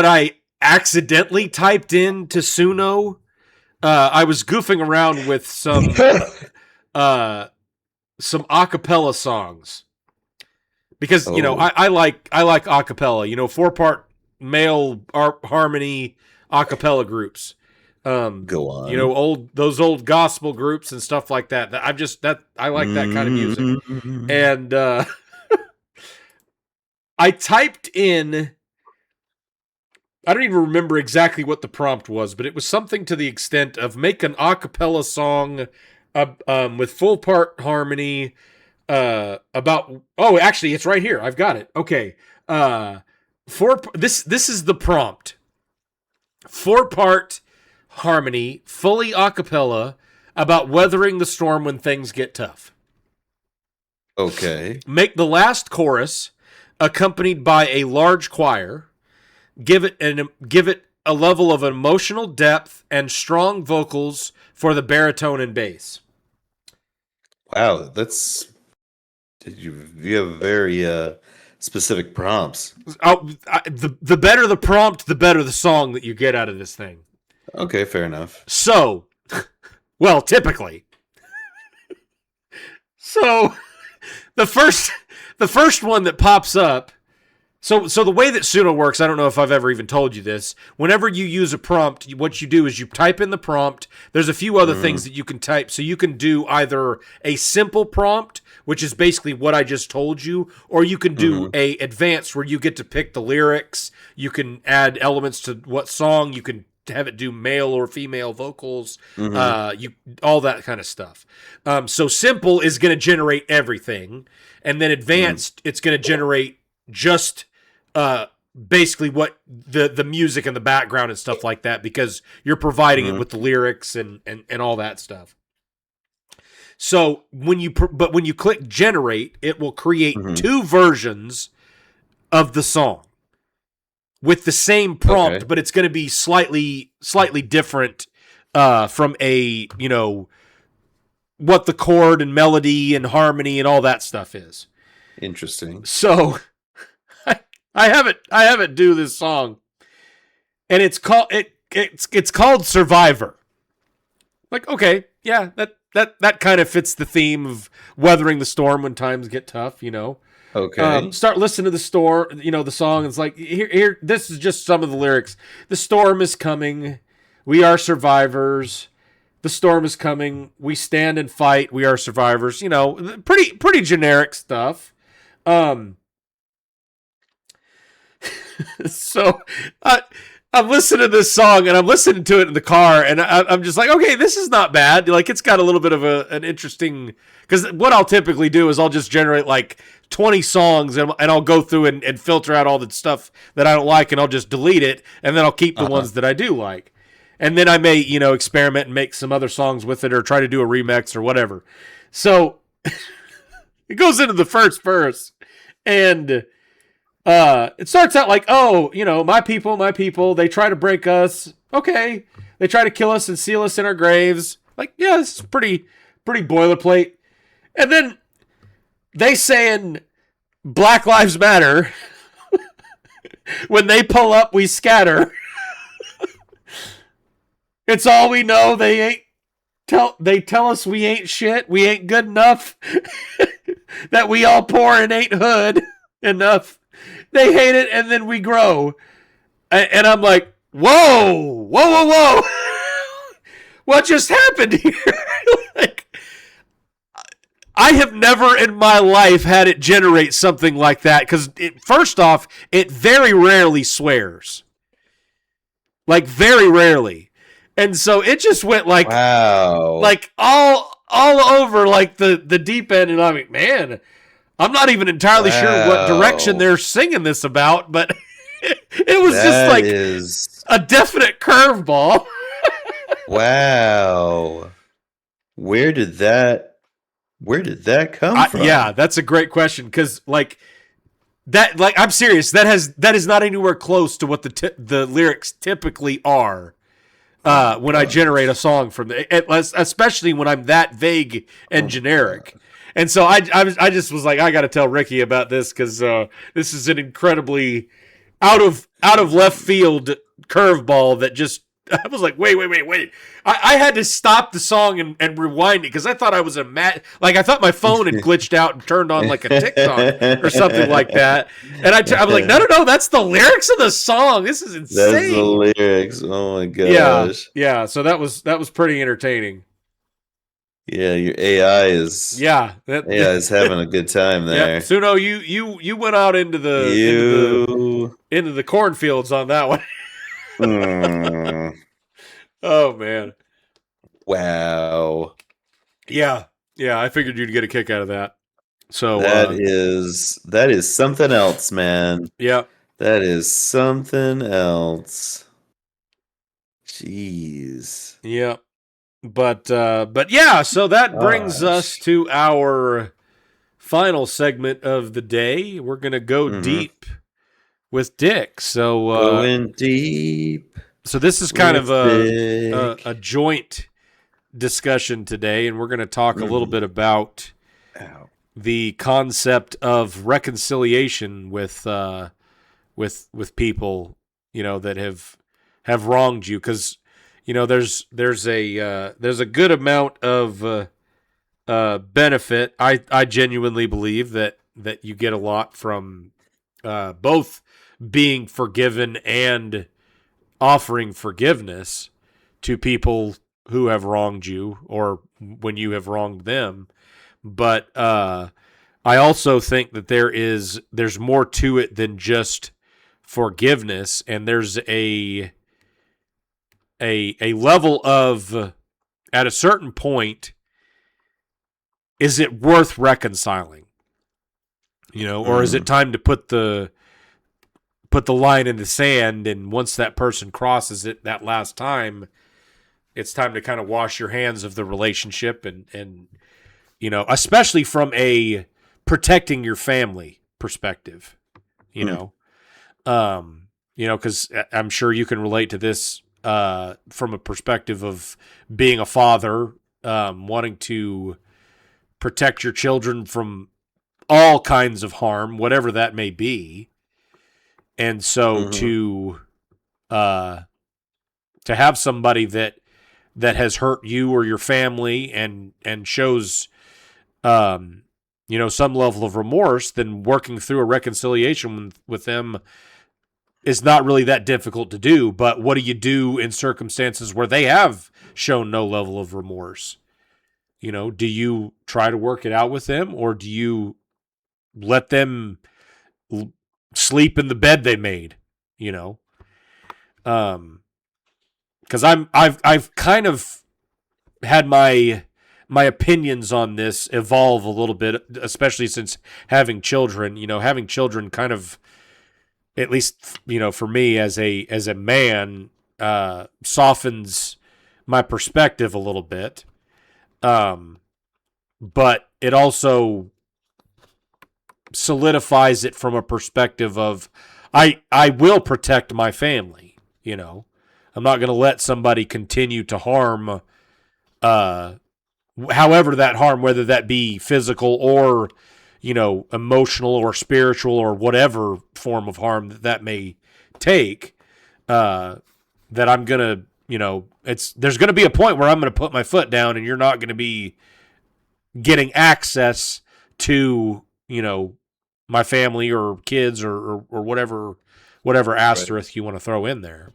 I accidentally typed into Suno. I was goofing around with some acapella songs because I like acapella. 4-part male harmony acapella groups. Go on. Those old gospel groups and stuff like that. I like that kind of music. And I typed in, I don't even remember exactly what the prompt was, but it was something to the extent of make an acapella song with full part harmony about, actually it's right here. I've got it. Okay. This is the prompt. 4-part harmony, fully a cappella, about weathering the storm when things get tough. Okay. Make the last chorus accompanied by a large choir. Give it a level of emotional depth and strong vocals for the baritone and bass. Wow, you have very specific prompts. The better the prompt, the better the song that you get out of this thing. Okay, fair enough. So, well, typically. So, the first one that pops up. So the way that Suno works, I don't know if I've ever even told you this. Whenever you use a prompt, what you do is you type in the prompt. There's a few other things that you can type. So you can do either a simple prompt, which is basically what I just told you, or you can do a advanced where you get to pick the lyrics. You can add elements to what song. You can have it do male or female vocals, all that kind of stuff. So simple is going to generate everything, and then advanced, it's going to generate just basically what the music and the background and stuff like that, because you're providing it with the lyrics and all that stuff. So when you click generate, it will create two versions of the song with the same prompt, but it's going to be slightly different from a, what the chord and melody and harmony and all that stuff is. Interesting. So I have it do this song, and it's called Survivor. Like, okay, yeah, that kind of fits the theme of weathering the storm when times get tough, Okay. Start listening to the the song. It's like, here, this is just some of the lyrics. The storm is coming. We are survivors. The storm is coming. We stand and fight. We are survivors. Pretty generic stuff. So I'm listening to this song, and I'm listening to it in the car, and I'm just like, okay, this is not bad. Like, it's got a little bit of an interesting, because what I'll typically do is I'll just generate like 20 songs, and I'll go through and filter out all the stuff that I don't like, and I'll just delete it, and then I'll keep the ones that I do like. And then I may, experiment and make some other songs with it, or try to do a remix or whatever. So it goes into the first verse, and it starts out like, my people, they try to break us. Okay. They try to kill us and seal us in our graves. Like, yeah, this is pretty boilerplate. And then they saying Black Lives Matter. When they pull up, we scatter. It's all we know. They tell us we ain't shit. We ain't good enough. That we all poor and ain't hood enough. They hate it, and then we grow. And I'm like, whoa. What just happened here? Like, I have never in my life had it generate something like that, because first off, it very rarely swears. Like, very rarely. And so it just went like, wow, like all over like the deep end, and I'm like, man, I'm not even entirely sure what direction they're singing this about, but it was just like a definite curveball. Wow. Where did that come from? Yeah, that's a great question, because I'm serious. That is not anywhere close to what the lyrics typically are. When I generate a song from especially when I'm that vague and generic. And so I just was like, I got to tell Ricky about this, because this is an incredibly out of left field curveball that just, I was like, wait. I had to stop the song and rewind it, because I thought I was I thought my phone had glitched out and turned on like a TikTok or something like that. And I was like, no, that's the lyrics of the song. This is insane. That's the lyrics. Oh my gosh. Yeah. So that was pretty entertaining. Yeah, your AI is having a good time there. Yeah. Suno, you went out into the cornfields on that one. Oh man. Wow. Yeah, I figured you'd get a kick out of that. So that is something else, man. Yeah. That is something else. Jeez. Yeah. But yeah, so that brings us to our final segment of the day. We're going to go deep with Dick. So going deep. So this is kind of a joint discussion today, and we're going to talk a little bit about the concept of reconciliation with people, that have wronged you, because there's a good amount of benefit. I genuinely believe that you get a lot from both being forgiven and offering forgiveness to people who have wronged you or when you have wronged them. But I also think that there's more to it than just forgiveness, and there's a level of, at a certain point, is it worth reconciling? Or is it time to put the line in the sand, and once that person crosses it that last time, it's time to kind of wash your hands of the relationship and especially from a protecting your family perspective, because I'm sure you can relate to this from a perspective of being a father, wanting to protect your children from all kinds of harm, whatever that may be. And so to have somebody that has hurt you or your family and shows some level of remorse, then working through a reconciliation with them is not really that difficult to do. But what do you do in circumstances where they have shown no level of remorse? Do you try to work it out with them, or do you let them sleep in the bed they made? Because I've kind of had my opinions on this evolve a little bit, especially since having children. Having children kind of, at least for me as a man, softens my perspective a little bit. But it also solidifies it from a perspective of I will protect my family. I'm not going to let somebody continue to harm, however that harm, whether that be physical or emotional or spiritual or whatever form of harm that may take. That I'm gonna, there's going to be a point where I'm going to put my foot down, and you're not going to be getting access to my family or kids or whatever asterisk you want to throw in there.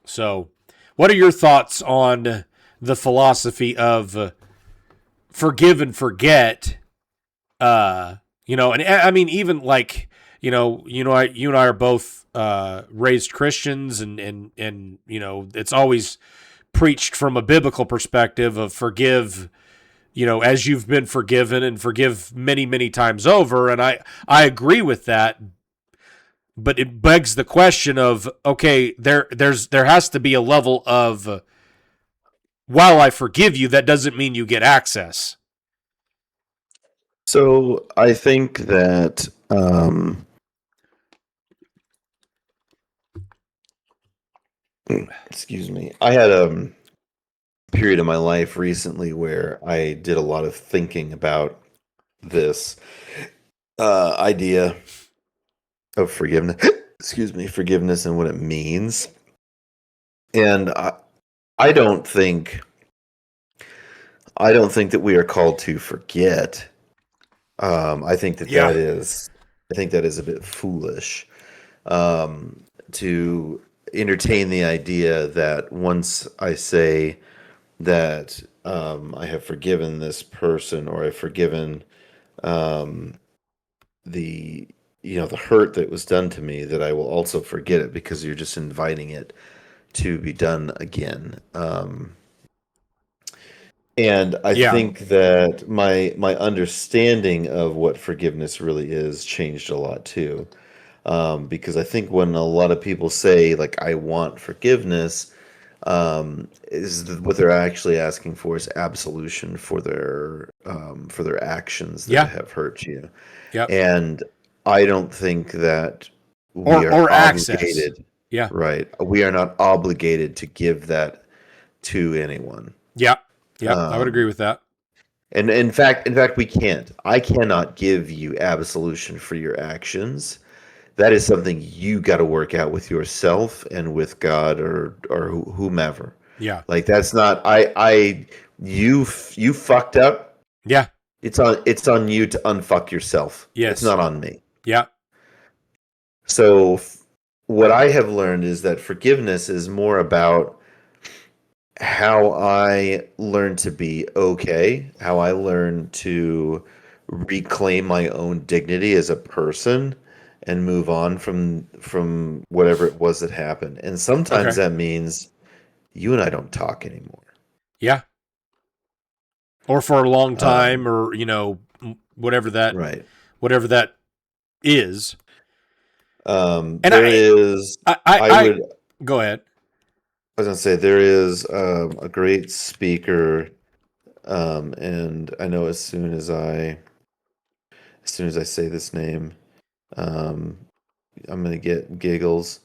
So, what are your thoughts on the philosophy of forgive and forget? And I mean, even like you and I are both raised Christians, and it's always preached from a biblical perspective of forgive, as you've been forgiven, and forgive many, many times over. And I agree with that, but it begs the question of, okay, there has to be a level of, while I forgive you, that doesn't mean you get access. So I think that excuse me, I had a period of my life recently where I did a lot of thinking about this idea of forgiveness. Forgiveness and what it means. And I don't think that we are called to forget. I think that that is a bit foolish to entertain the idea that once I say that I have forgiven this person, or I've forgiven the hurt that was done to me, that I will also forget it, because you're just inviting it to be done again. And I think that my understanding of what forgiveness really is changed a lot too. Because I think when a lot of people say, like, I want forgiveness, what they're actually asking for is absolution for their actions that have hurt you. Yep. And I don't think that we are access. obligated. Yeah. Right. We are not obligated to give that to anyone. Yeah. Yeah. I would agree with that. And in fact, we can't. I cannot give you absolution for your actions. That is something you got to work out with yourself and with God or whomever. Yeah. Like, that's not, you fucked up. Yeah. It's on you to unfuck yourself. Yes. It's not on me. Yeah. So what I have learned is that forgiveness is more about how I learn to be okay, how I learn to reclaim my own dignity as a person and move on from whatever it was that happened. And sometimes that means you and I don't talk anymore. Yeah. Or for a long time, or whatever that is. And I would go ahead. I was gonna say there is a great speaker, and I know as soon as I say this name, I'm gonna get giggles.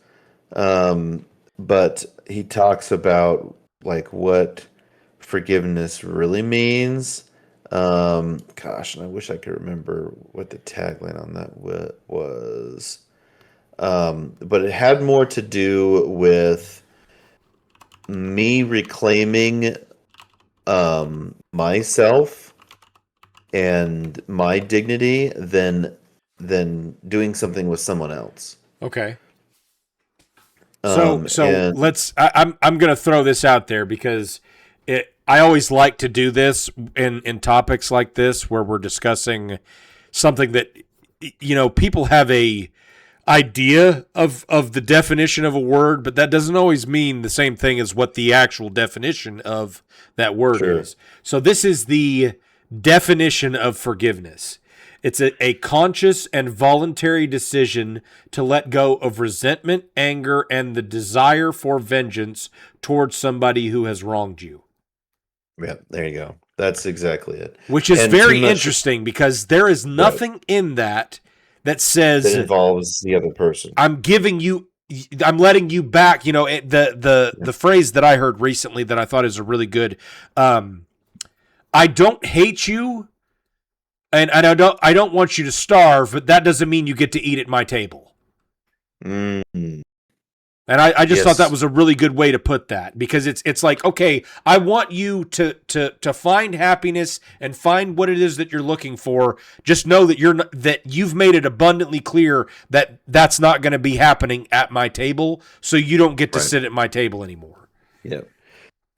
But he talks about like what forgiveness really means. Gosh, and I wish I could remember what the tagline on that was. But it had more to do with me reclaiming myself and my dignity than doing something with someone else. Okay. So let's. I'm going to throw this out there because I always like to do this in topics like this where we're discussing something that people have a idea of the definition of a word, but that doesn't always mean the same thing as what the actual definition of that word is. So this is the definition of forgiveness. It's a conscious and voluntary decision to let go of resentment, anger, and the desire for vengeance towards somebody who has wronged you. Yeah, there you go. That's exactly it. Which is very interesting because there is nothing in that says that involves the other person. I'm letting you back. The phrase that I heard recently that I thought is a really good. I don't hate you, and I don't want you to starve, but that doesn't mean you get to eat at my table. Mm-hmm. And I just thought that was a really good way to put that because it's like, okay, I want you to find happiness and find what it is that you're looking for. Just know that you've made it abundantly clear that that's not going to be happening at my table, so you don't get to sit at my table anymore. Yeah.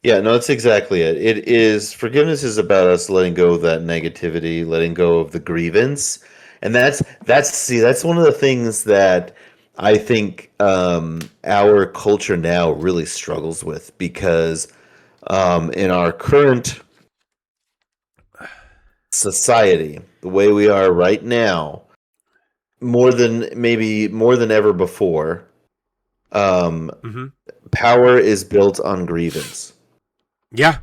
Yeah, no, that's exactly it. Forgiveness is about us letting go of that negativity, letting go of the grievance. And that's one of the things that I think our culture now really struggles with because in our current society, the way we are right now, more than ever before, power is built on grievance. Yeah.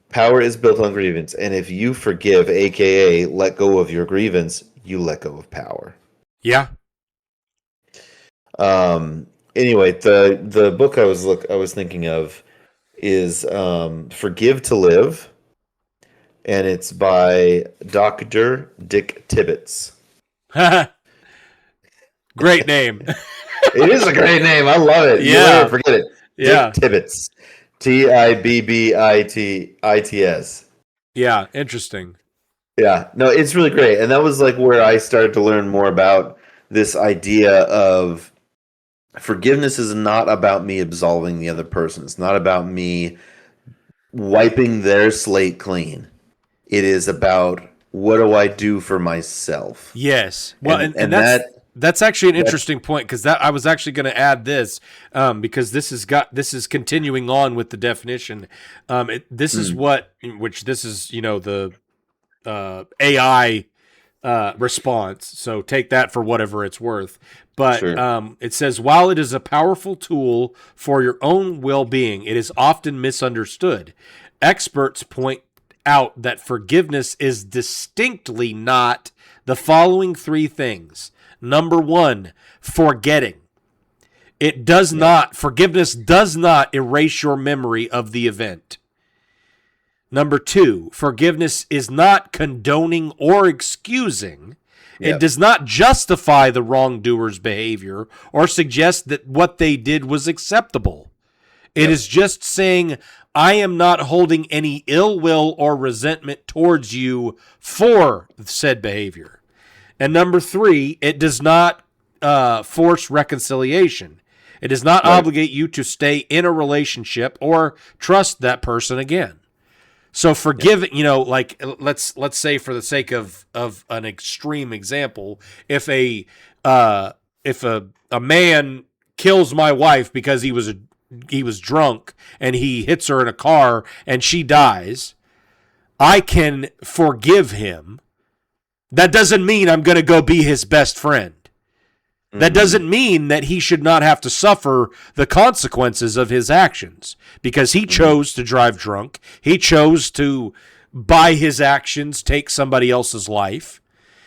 Power is built on grievance. And if you forgive, aka let go of your grievance, you let go of power. Yeah. Anyway, the book I was thinking of is Forgive to Live, and it's by Dr. Dick Tibbets. Great name. It is a great name. I love it. Yeah. You'll never forget it. Yeah. Dick Tibbets. Tibbits. Yeah, interesting. Yeah. No, it's really great. And that was like where I started to learn more about this idea of forgiveness is not about me absolving the other person. It's not about me wiping their slate clean. It is about what do I do for myself? Yes. Well, and that's actually an interesting point because I was actually going to add this because this is continuing on with the definition. This is the AI response. So take that for whatever it's worth. But it says, while it is a powerful tool for your own well-being, it is often misunderstood. Experts point out that forgiveness is distinctly not the following three things. Number one, forgetting. Forgiveness does not erase your memory of the event. Number two, forgiveness is not condoning or excusing. It does not justify the wrongdoer's behavior or suggest that what they did was acceptable. It is just saying, I am not holding any ill will or resentment towards you for said behavior. And number 3, it does not force reconciliation. It does not obligate you to stay in a relationship or trust that person again. So forgiving, like let's say for the sake of an extreme example, if a man kills my wife because he was drunk and he hits her in a car and she dies, I can forgive him. That doesn't mean I'm going to go be his best friend. That doesn't mean that he should not have to suffer the consequences of his actions because he chose to drive drunk. He chose to, by his actions, take somebody else's life.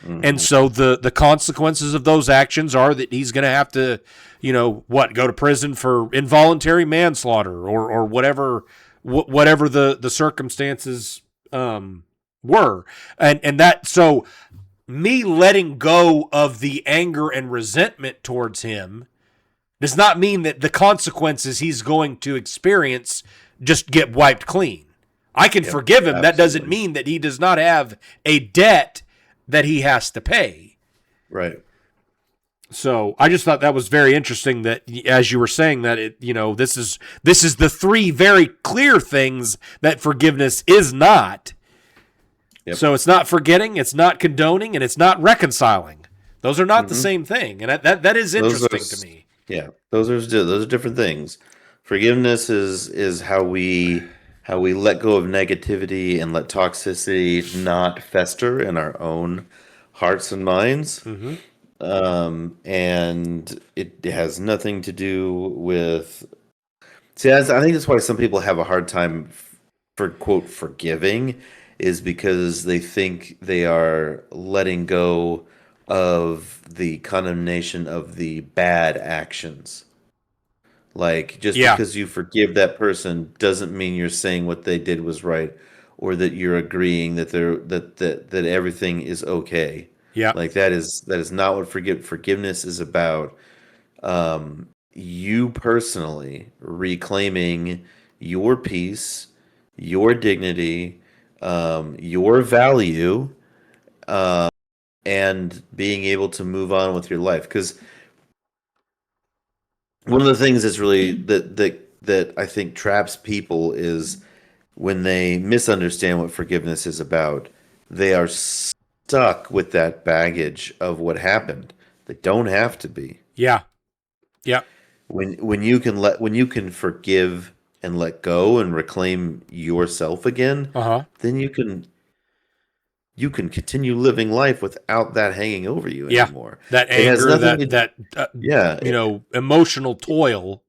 And so the consequences of those actions are that he's going to have to, go to prison for involuntary manslaughter or whatever the circumstances were. And that, so me letting go of the anger and resentment towards him does not mean that the consequences he's going to experience just get wiped clean. I can forgive him. Absolutely. That doesn't mean that he does not have a debt that he has to pay. Right. So I just thought that was very interesting that, as you were saying, that this is the 3 very clear things that forgiveness is not. Yep. So it's not forgetting, it's not condoning, and it's not reconciling. Those are not the same thing, and that is interesting to me. Yeah, those are different things. Forgiveness is how we let go of negativity and let toxicity not fester in our own hearts and minds. And it has nothing to do with. See, I think that's why some people have a hard time for quote forgiving. Is because they think they are letting go of the condemnation of the bad actions. Like, just because you forgive that person doesn't mean you're saying what they did was right, or that you're agreeing that that everything is okay. Yeah, like that is not what forgiveness is about. You personally reclaiming your peace, your dignity, your value, and being able to move on with your life. Because one of the things that's really that I think traps people is when they misunderstand what forgiveness is about. They are stuck with that baggage of what happened. They don't have to be. Yeah. When you can forgive and let go and reclaim yourself again, then you can continue living life without that hanging over you anymore. That anger, emotional toil,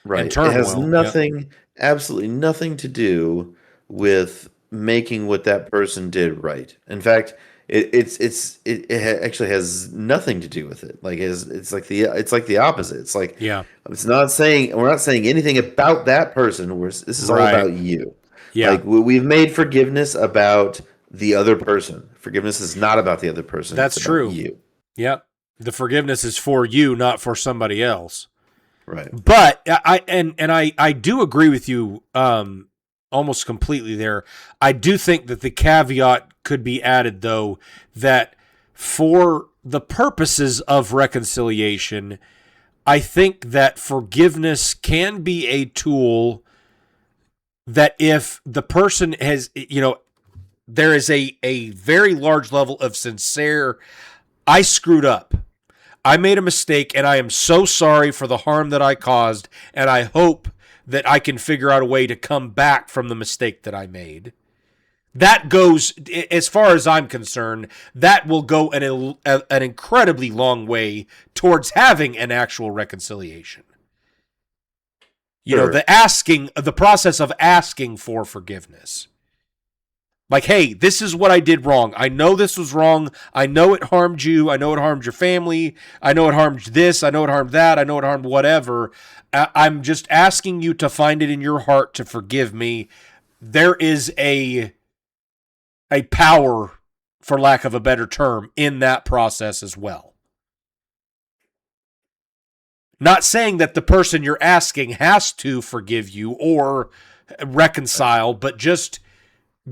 and turmoil. It has nothing, absolutely nothing to do with making what that person did right. In fact, it actually has nothing to do with it. Like it's like the opposite. It's like we're not saying anything about that person. This is all about you. Yeah, like we've made forgiveness about the other person. Forgiveness is not about the other person. That's true. You. Yep. The forgiveness is for you, not for somebody else. Right. But I do agree with you almost completely there. I do think that the caveat could be added, though, that for the purposes of reconciliation, I think that forgiveness can be a tool that if the person has, there is a very large level of sincere, I screwed up. I made a mistake, and I am so sorry for the harm that I caused, and I hope that I can figure out a way to come back from the mistake that I made. That goes, as far as I'm concerned, that will go an incredibly long way towards having an actual reconciliation. Sure. The process of asking for forgiveness. Like, hey, this is what I did wrong. I know this was wrong. I know it harmed you. I know it harmed your family. I know it harmed this. I know it harmed that. I know it harmed whatever. I'm just asking you to find it in your heart to forgive me. There is a power, for lack of a better term, in that process as well. Not saying that the person you're asking has to forgive you or reconcile, but just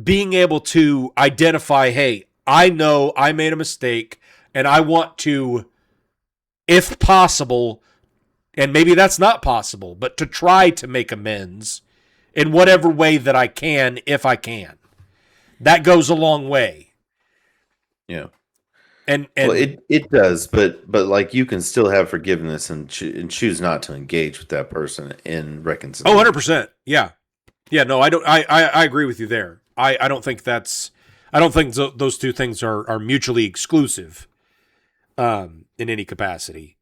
being able to identify, hey, I know I made a mistake and I want to, if possible, and maybe that's not possible, but to try to make amends in whatever way that I can, if I can. That goes a long way. Yeah. And well, it does, but like you can still have forgiveness and choose not to engage with that person in reconciliation. 100%. Yeah. Yeah, no, I don't. I agree with you there. I don't think that's. I don't think those two things are mutually exclusive. In any capacity.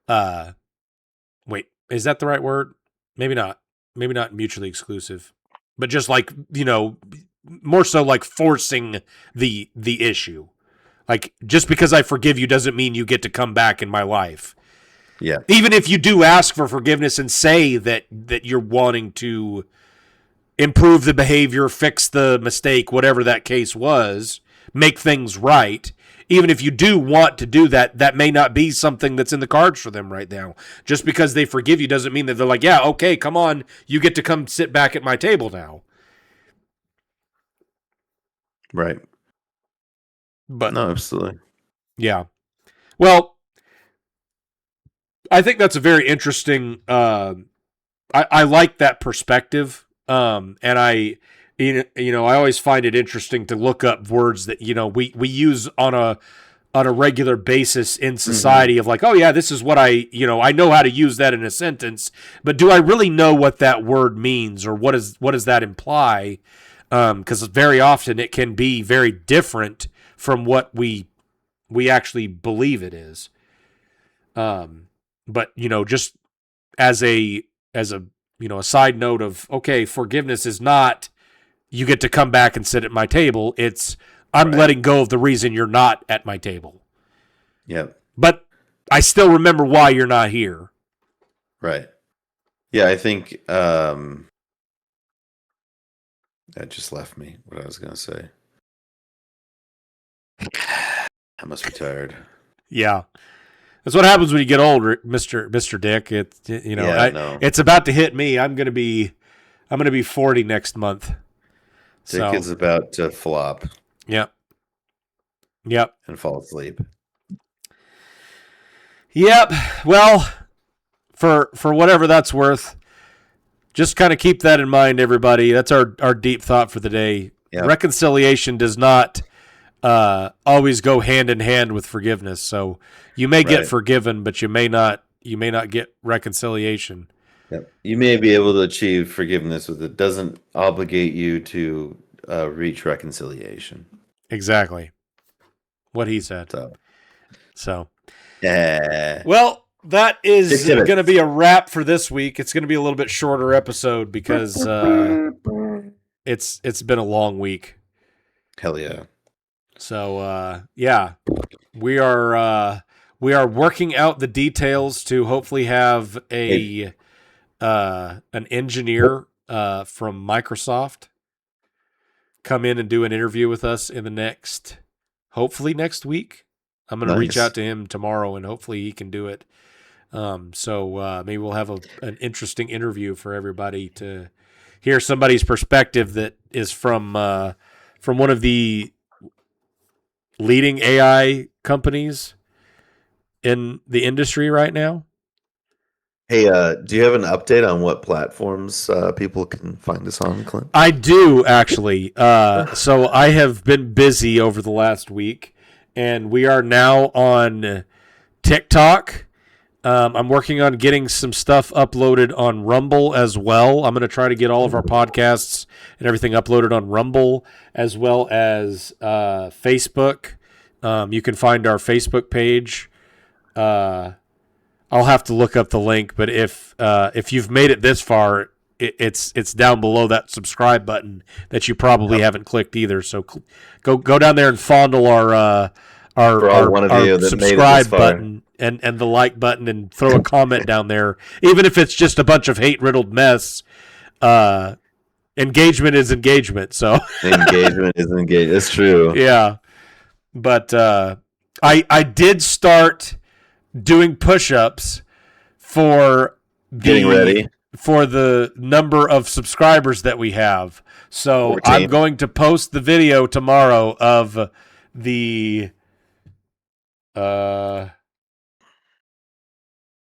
Wait, is that the right word? Maybe not. Maybe not mutually exclusive, but just like, more so like forcing the issue. Like, just because I forgive you doesn't mean you get to come back in my life. Yeah. Even if you do ask for forgiveness and say that you're wanting to improve the behavior, fix the mistake, whatever that case was, make things right. Even if you do want to do that, that may not be something that's in the cards for them right now. Just because they forgive you doesn't mean that they're like, yeah, okay, come on, you get to come sit back at my table now. Right. But no, absolutely. Yeah. Well, I think that's a very interesting. I like that perspective, and I always find it interesting to look up words that we use on a regular basis in society of like, oh yeah, this is what I know how to use that in a sentence, but do I really know what that word means, or what does that imply? Because very often it can be very different from what we actually believe it is. But just as a a side note of, okay, forgiveness is not you get to come back and sit at my table. It's I'm letting go of the reason you're not at my table. Yeah. But I still remember why you're not here. Right. Yeah, I think that just left me what I was going to say. I must be tired. Yeah. That's what happens when you get older, Mr. Dick. It's about to hit me. I'm going to be 40 next month. Dick is about to flop. Yep. And fall asleep. Yep. Well, for whatever that's worth, just kind of keep that in mind, everybody. That's our deep thought for the day. Yep. Reconciliation does not always go hand in hand with forgiveness. So you may get forgiven, but you may not get reconciliation. Yep. You may be able to achieve forgiveness with it doesn't obligate you to reach reconciliation. Exactly. What he said. So. Yeah. Well, that is going to be a wrap for this week. It's going to be a little bit shorter episode because it's been a long week. Hell yeah. So we are working out the details to hopefully have an engineer from Microsoft come in and do an interview with us hopefully next week. I'm going to reach out to him tomorrow and hopefully he can do it. So maybe we'll have an interesting interview for everybody to hear somebody's perspective that is from one of the leading AI companies in the industry right now. Hey, do you have an update on what platforms people can find us on, Clint? I do, actually. So I have been busy over the last week, and we are now on TikTok. I'm working on getting some stuff uploaded on Rumble as well. I'm going to try to get all of our podcasts and everything uploaded on Rumble, as well as Facebook. You can find our Facebook page. I'll have to look up the link, but if you've made it this far, it's down below that subscribe button that you probably haven't clicked either. So go down there and fondle our subscribe button and the like button and throw a comment down there. Even if it's just a bunch of hate-riddled mess, engagement is engagement. So engagement is engagement. It's true. Yeah. But I did start doing push-ups for getting ready for the number of subscribers that we have. So 14. I'm going to post the video tomorrow of the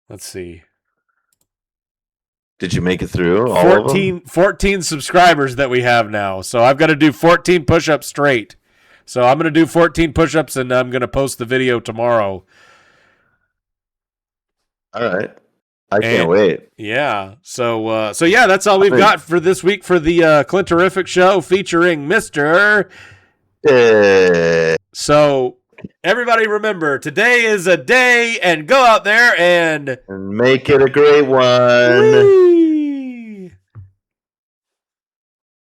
let's see. Did you make it through all of them? 14 subscribers that we have now. So I've got to do 14 push-ups straight. So I'm going to do 14 push-ups and I'm going to post the video tomorrow. All right. I can't wait. Yeah. So yeah, that's all we've got for this week for the Clinterific Show featuring Mr. So everybody remember, today is a day, and go out there and make it a great one. Whee!